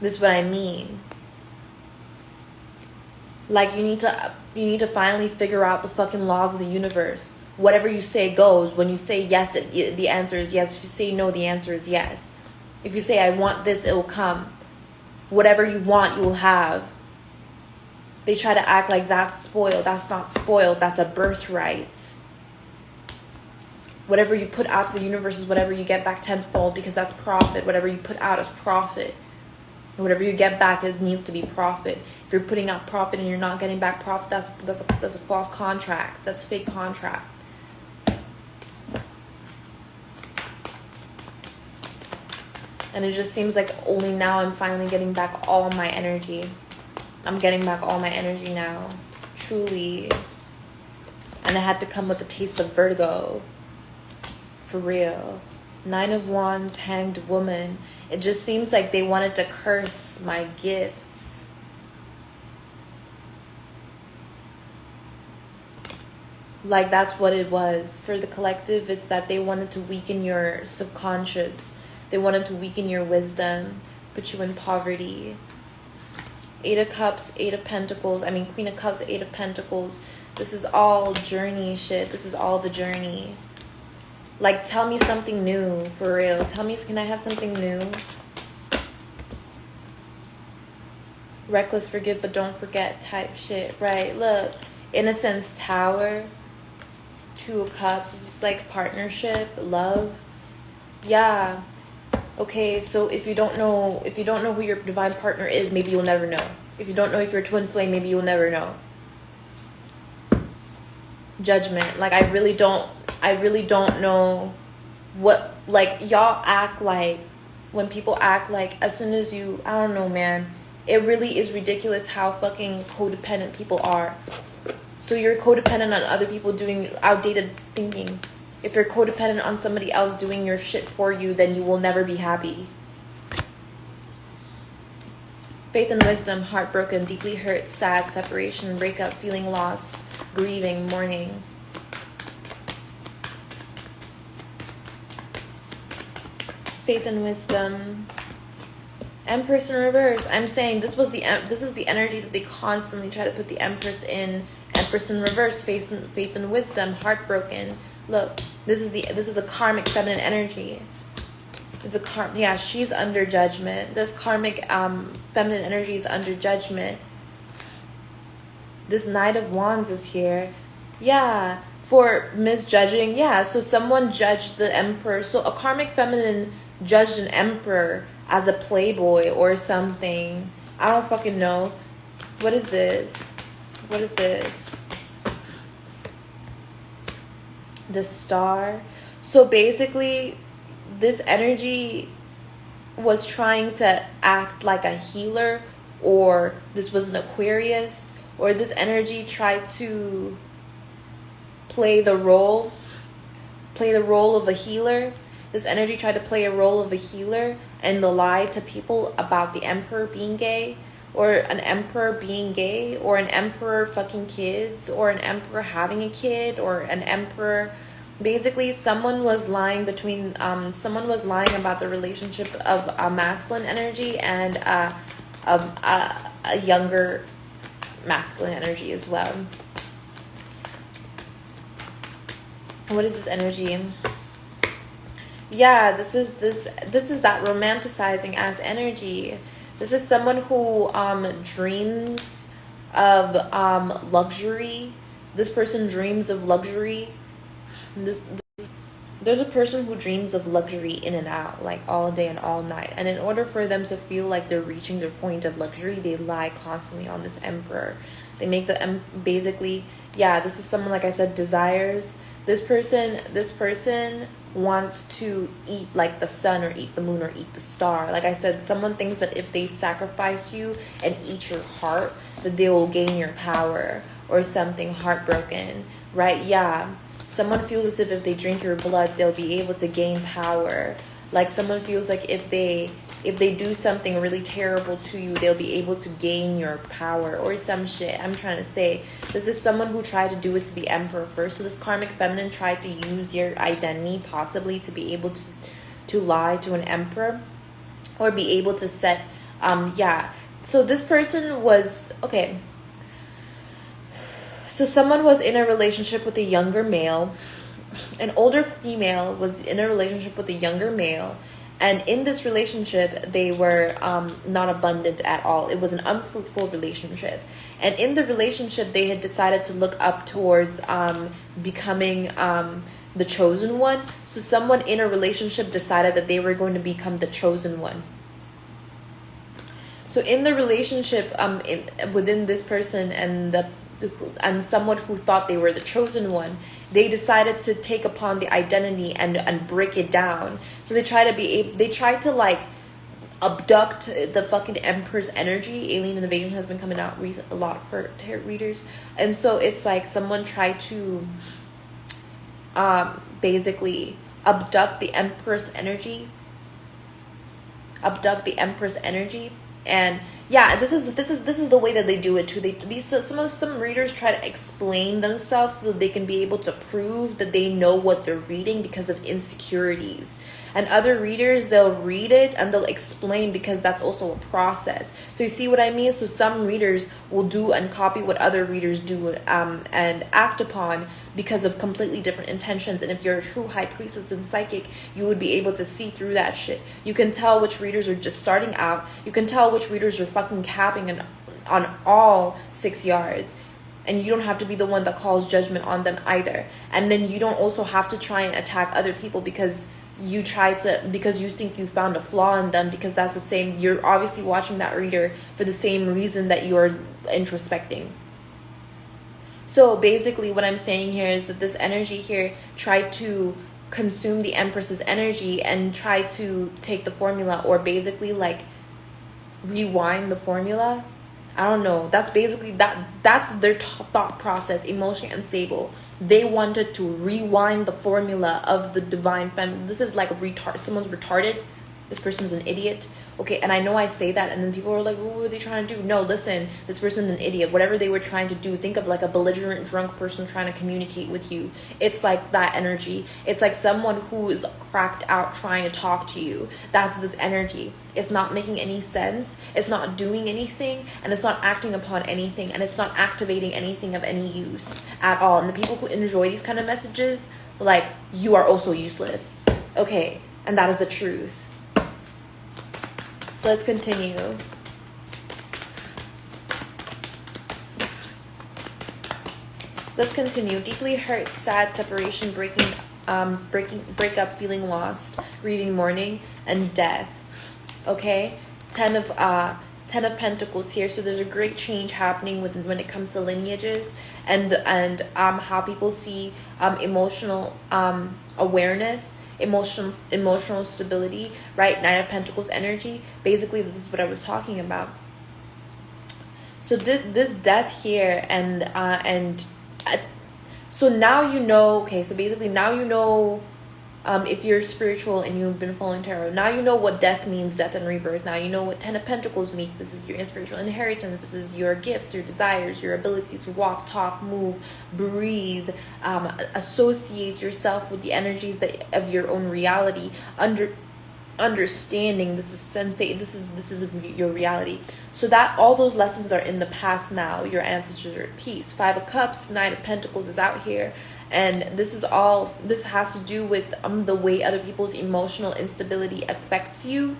this is what I mean. Like, you need to finally figure out the fucking laws of the universe. Whatever you say goes. When you say yes, the answer is yes. If you say no, the answer is yes. If you say I want this, it will come. Whatever you want, you will have. They try to act like that's spoiled. That's not spoiled. That's a birthright. Whatever you put out to the universe is whatever you get back tenfold, because that's profit. Whatever you put out is profit. And whatever you get back, it needs to be profit. If you're putting out profit and you're not getting back profit, that's a false contract. That's a fake contract. And it just seems like only now I'm finally getting back all my energy. I'm getting back all my energy now. Truly. And it had to come with a taste of Virgo. For real. 9 of Wands, Hanged Woman. It just seems like they wanted to curse my gifts. Like, that's what it was. For the collective, it's that they wanted to weaken your subconscious. They wanted to weaken your wisdom, put you in poverty. 8 of Cups, 8 of Pentacles. I mean, Queen of Cups, 8 of Pentacles. This is all journey shit. This is all the journey. Like, tell me something new, for real. Tell me, can I have something new? Reckless, forgive, but don't forget type shit. Right, look. Innocence, Tower. 2 of Cups. This is like partnership, love. Yeah. Okay, so if you don't know who your divine partner is, maybe you'll never know. If you don't know if you're a twin flame, maybe you'll never know. Judgment. Like, I really don't know what, like, y'all act like, when people act like, as soon as you, I don't know, man, it really is ridiculous how fucking codependent people are. So you're codependent on other people doing outdated thinking. If you're codependent on somebody else doing your shit for you, then you will never be happy. Faith and wisdom, heartbroken, deeply hurt, sad, separation, breakup, feeling lost, grieving, mourning. Faith and wisdom. Empress in reverse. I'm saying this is the energy that they constantly try to put the Empress in. Empress in reverse, faith and wisdom, heartbroken. Look, this is a karmic feminine energy. It's a she's under judgment. This karmic feminine energy is under judgment. This Knight of Wands is here. Yeah, for misjudging. Yeah, so someone judged the Emperor. So a karmic feminine judged an Emperor as a playboy or something. I don't fucking know. What is this? What is this? The Star. So basically, this energy was trying to act like a healer, or this was an Aquarius, or this energy tried to play the role of a healer. This energy tried to play a role of a healer and lie to people about the Emperor being gay, or an Emperor being gay, or an Emperor fucking kids, or an Emperor having a kid, or an Emperor. Basically, someone was lying about the relationship of a masculine energy and a younger masculine energy as well. What is this energy? Yeah, this is that romanticizing ass energy. This is someone who dreams of luxury. This person dreams of luxury. There's a person who dreams of luxury in and out, like all day and all night. And in order for them to feel like they're reaching their point of luxury, they lie constantly on this Emperor. They make basically, yeah, this is someone, like I said, desires. This person wants to eat like the sun, or eat the moon, or eat the star. Like I said, someone thinks that if they sacrifice you and eat your heart, that they will gain your power or something. Heartbroken, right? Yeah. Someone feels as if they drink your blood, they'll be able to gain power. Like someone feels like if they do something really terrible to you, they'll be able to gain your power or some shit. I'm trying to say, this is someone who tried to do it to the Emperor first. So this karmic feminine tried to use your identity possibly to be able to lie to an Emperor, or be able to set, yeah. So this person was, okay. So someone was in a relationship with a younger male. An older female was in a relationship with a younger male. And in this relationship, they were not abundant at all. It was an unfruitful relationship. And in the relationship, they had decided to look up towards becoming the chosen one. So someone in a relationship decided that they were going to become the chosen one. So in the relationship, within this person and someone who thought they were the chosen one, they decided to take upon the identity and break it down. So they try to abduct the fucking Empress energy. Alien invasion has been coming out a lot for tarot readers, and so it's like someone tried to basically abduct the Empress energy, and yeah, this is the way that they do it too. Some readers try to explain themselves so that they can be able to prove that they know what they're reading because of insecurities. And other readers, they'll read it and they'll explain because that's also a process. So you see what I mean? So some readers will do and copy what other readers do and act upon because of completely different intentions. And if you're a true high priestess and psychic, you would be able to see through that shit. You can tell which readers are just starting out. You can tell which readers are fucking capping on all 6 yards. And you don't have to be the one that calls judgment on them either. And then you don't also have to try and attack other people because you think you found a flaw in them, because that's the same. You're obviously watching that reader for the same reason that you're introspecting. So basically what I'm saying here is that this energy here tried to consume the Empress's energy and try to take the formula, or basically like rewind the formula. I don't know. That's basically that's their thought process. Emotionally unstable. They wanted to rewind the formula of the divine feminine. This is like someone's retarded. This person's an idiot. Okay, and I know I say that, and then people are like, what were they trying to do? No, listen, this person's an idiot. Whatever they were trying to do, think of like a belligerent drunk person trying to communicate with you. It's like that energy. It's like someone who is cracked out trying to talk to you. That's this energy. It's not making any sense. It's not doing anything, and it's not acting upon anything, and it's not activating anything of any use at all. And the people who enjoy these kind of messages, like, you are also useless. Okay, and that is the truth. So let's continue. Deeply hurt, sad, separation, breakup, feeling lost, grieving, mourning, and death. Okay, 10 of Pentacles here. So there's a great change happening when it comes to lineages and how people see emotional awareness, emotional stability, right? 9 of Pentacles energy. Basically, this is what I was talking about. So this death here so now you know. Okay, so basically now you know. If you're spiritual and you've been following tarot, now you know what death means, death and rebirth. Now you know what 10 of Pentacles means. This is your spiritual inheritance. This is your gifts, your desires, your abilities to walk, talk, move, breathe, associate yourself with the energies of your own reality. Understanding this is sensate. This is your reality. So that all those lessons are in the past now. Your ancestors are at peace. 5 of Cups, 9 of Pentacles is out here. And this has to do with the way other people's emotional instability affects you.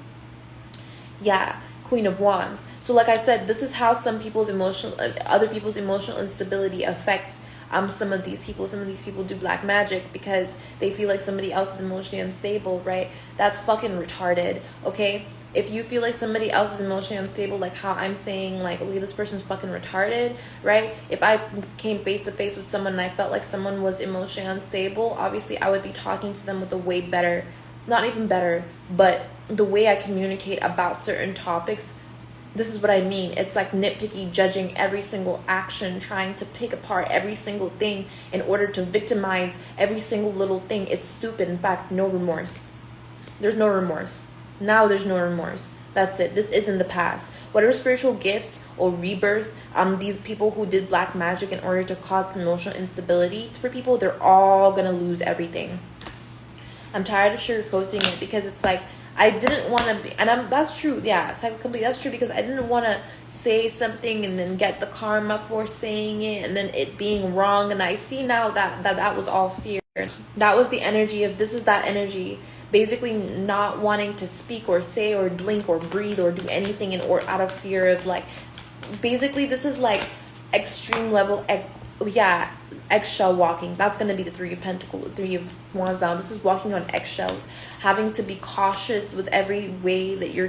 Yeah, Queen of Wands. So like I said, this is how other people's emotional instability affects some of these people. Some of these people do black magic because they feel like somebody else is emotionally unstable, right? That's fucking retarded, okay? If you feel like somebody else is emotionally unstable, like how I'm saying, like, okay, this person's fucking retarded, right? If I came face to face with someone and I felt like someone was emotionally unstable, obviously I would be talking to them with a way better, not even better, but the way I communicate about certain topics. This is what I mean. It's like nitpicky, judging every single action, trying to pick apart every single thing in order to victimize every single little thing. It's stupid. In fact, no remorse. There's no remorse. Now there's no remorse. That's it. This isn't the past. Whatever spiritual gifts or rebirth, these people who did black magic in order to cause emotional instability for people, they're all gonna lose everything. I'm tired of sugarcoating it because it's like, I didn't want to be, and that's true, yeah, psychically, that's true, because I didn't want to say something and then get the karma for saying it and then it being wrong. And I see now that was all fear. That was the energy of, this is that energy. Basically not wanting to speak or say or blink or breathe or do anything out of fear of, like, basically this is like extreme level, eggshell walking. That's going to be the 3 of Pentacles, 3 of Wands down. This is walking on eggshells, having to be cautious with every way that you're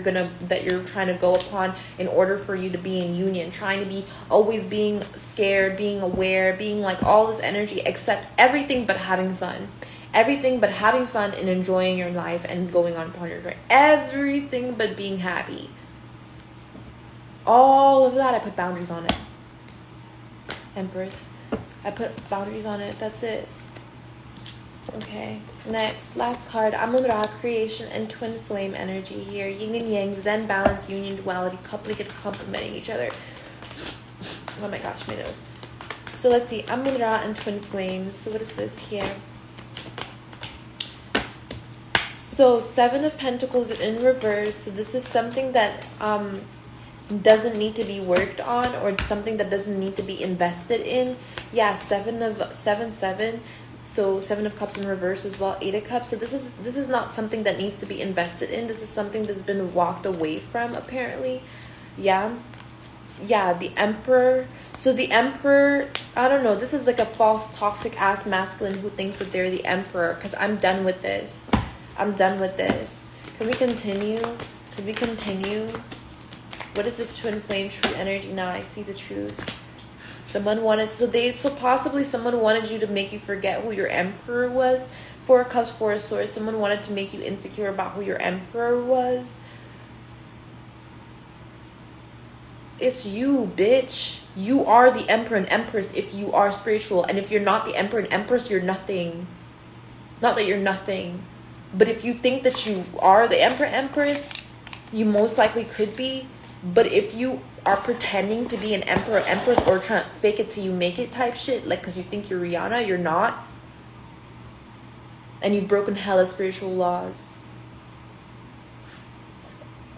trying to go upon in order for you to be in union, trying to be always being scared, being aware, being like all this energy, except everything but having fun. Everything but having fun and enjoying your life and going on upon your journey. Everything but being happy. All of that, I put boundaries on it. Empress. I put boundaries on it. That's it. Okay. Next. Last card. Amun-Ra, creation and twin flame energy here. Yin and yang, Zen, balance, union, duality, coupling and complementing each other. Oh my gosh, my nose. So let's see. Amun-Ra and twin flames. So what is this here? So 7 of Pentacles in reverse. So this is something that doesn't need to be worked on, or something that doesn't need to be invested in. Yeah, 7. So 7 of Cups in reverse as well, 8 of Cups. So this is not something that needs to be invested in. This is something that's been walked away from, apparently. Yeah, the Emperor. So the Emperor, I don't know, this is like a false toxic ass masculine who thinks that they're the Emperor, because I'm done with this. I'm done with this. Can we continue? Can we continue? What is this twin flame true energy? Now I see the truth. Someone wanted, so possibly someone wanted you to make you forget who your Emperor was. 4 of Cups, 4 of Swords. Someone wanted to make you insecure about who your Emperor was. It's you, bitch. You are the Emperor and Empress if you are spiritual. And if you're not the Emperor and Empress, you're nothing. Not that you're nothing. But if you think that you are the Emperor Empress, you most likely could be. But if you are pretending to be an Emperor Empress, or trying to fake it till you make it type shit, like because you think you're Rihanna, you're not. And you've broken hella spiritual laws.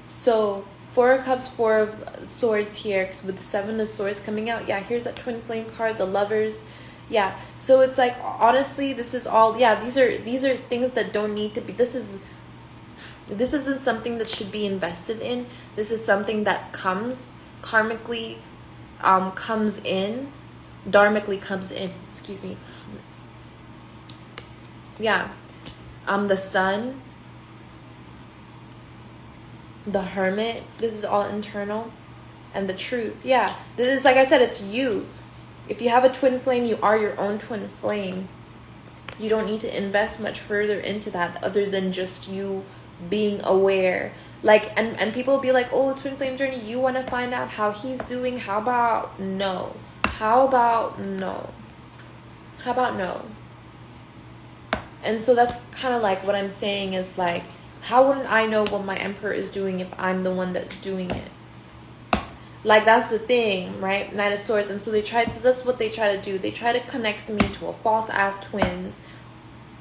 So 4 of Cups, 4 of Swords here, because with the 7 of Swords coming out. Yeah, here's that twin flame card, the Lovers. Yeah, so it's like, honestly, this is all, yeah, these are things that don't need to be, this isn't something that should be invested in. This is something that comes, karmically, comes in, dharmically comes in, excuse me. Yeah, the Sun, the Hermit, this is all internal, and the Truth. Yeah, this is, like I said, it's you. If you have a twin flame, you are your own twin flame. You don't need to invest much further into that other than just you being aware. Like, and people will be like, oh, twin flame journey, you want to find out how he's doing? How about no? How about no? How about no? And so that's kind of like what I'm saying is like, how wouldn't I know what my Emperor is doing if I'm the one that's doing it? Like, that's the thing, right? Knight of Swords. And so that's what they try to do. They try to connect me to a false ass twins.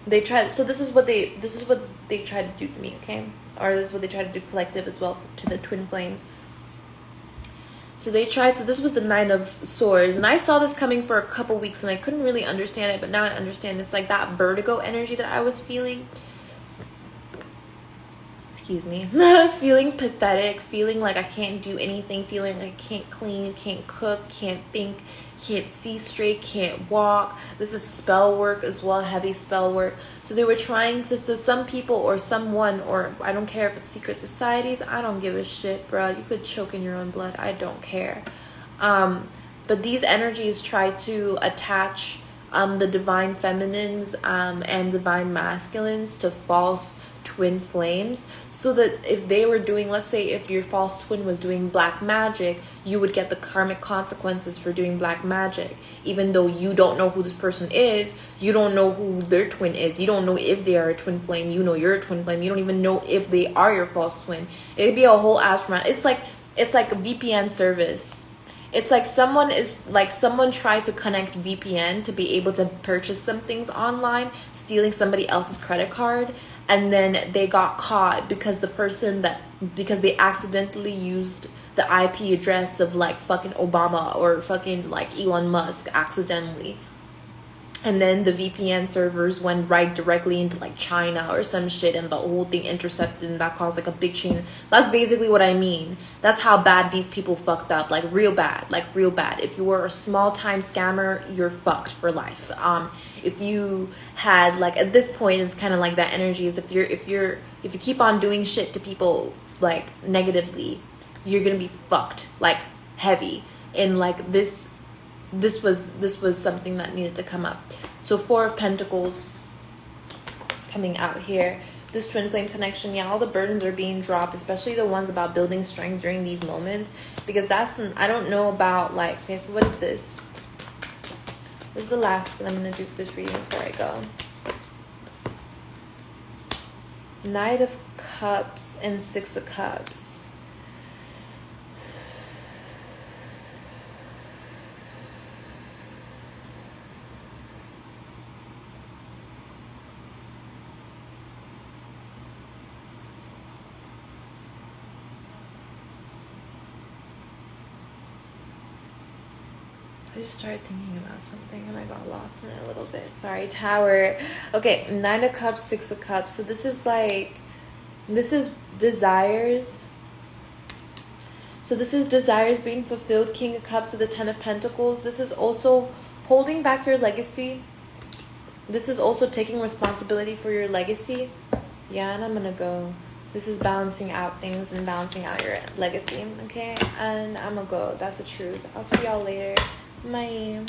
So this is what they try to do to me, okay? Or this is what they try to do collective as well to the twin flames. So this was the Nine of Swords. And I saw this coming for a couple weeks and I couldn't really understand it, but now I understand. It's like that vertigo energy that I was feeling. Excuse me. Feeling pathetic, feeling like I can't do anything, feeling like I can't clean, can't cook, can't think, can't see straight, can't walk. This is spell work as well, heavy spell work. So they were trying to, so some people or someone, or I don't care if it's secret societies, I don't give a shit, bro. You could choke in your own blood. I don't care. But these energies try to attach the divine feminines and divine masculines to false twin flames, so that if they were doing, let's say if your false twin was doing black magic, you would get the karmic consequences for doing black magic, even though you don't know who this person is, you don't know who their twin is, you don't know if they are a twin flame, you know you're a twin flame, you don't even know if they are your false twin. It'd be a whole ass run. It's like a VPN service. It's like someone tried to connect VPN to be able to purchase some things online, stealing somebody else's credit card, and then they got caught because they accidentally used the IP address of like fucking Obama or fucking like Elon Musk accidentally. And then the VPN servers went right directly into like China or some shit, and the whole thing intercepted, and that caused like a big chain. That's basically what I mean. That's how bad these people fucked up, like real bad, If you were a small time scammer, you're fucked for life. If you had like, at this point, it's kind of like that energy is if you keep on doing shit to people like negatively, you're gonna be fucked like heavy. And like this was something that needed to come up. So 4 of Pentacles, coming out here. This twin flame connection, yeah, all the burdens are being dropped, especially the ones about building strength during these moments, because I don't know about, like, okay, so what is this? This is the last that I'm going to do for this reading before I go. Knight of Cups and Six of Cups. I just started thinking about something and I got lost in it a little bit. Sorry, Tower. Okay, Nine of Cups, Six of Cups. So this is like, this is desires. So this is desires being fulfilled. King of Cups with the Ten of Pentacles. This is also holding back your legacy. This is also taking responsibility for your legacy. Yeah, and I'm gonna go. This is balancing out things and balancing out your legacy, okay? And I'm gonna go. That's the truth. I'll see y'all later. Bye.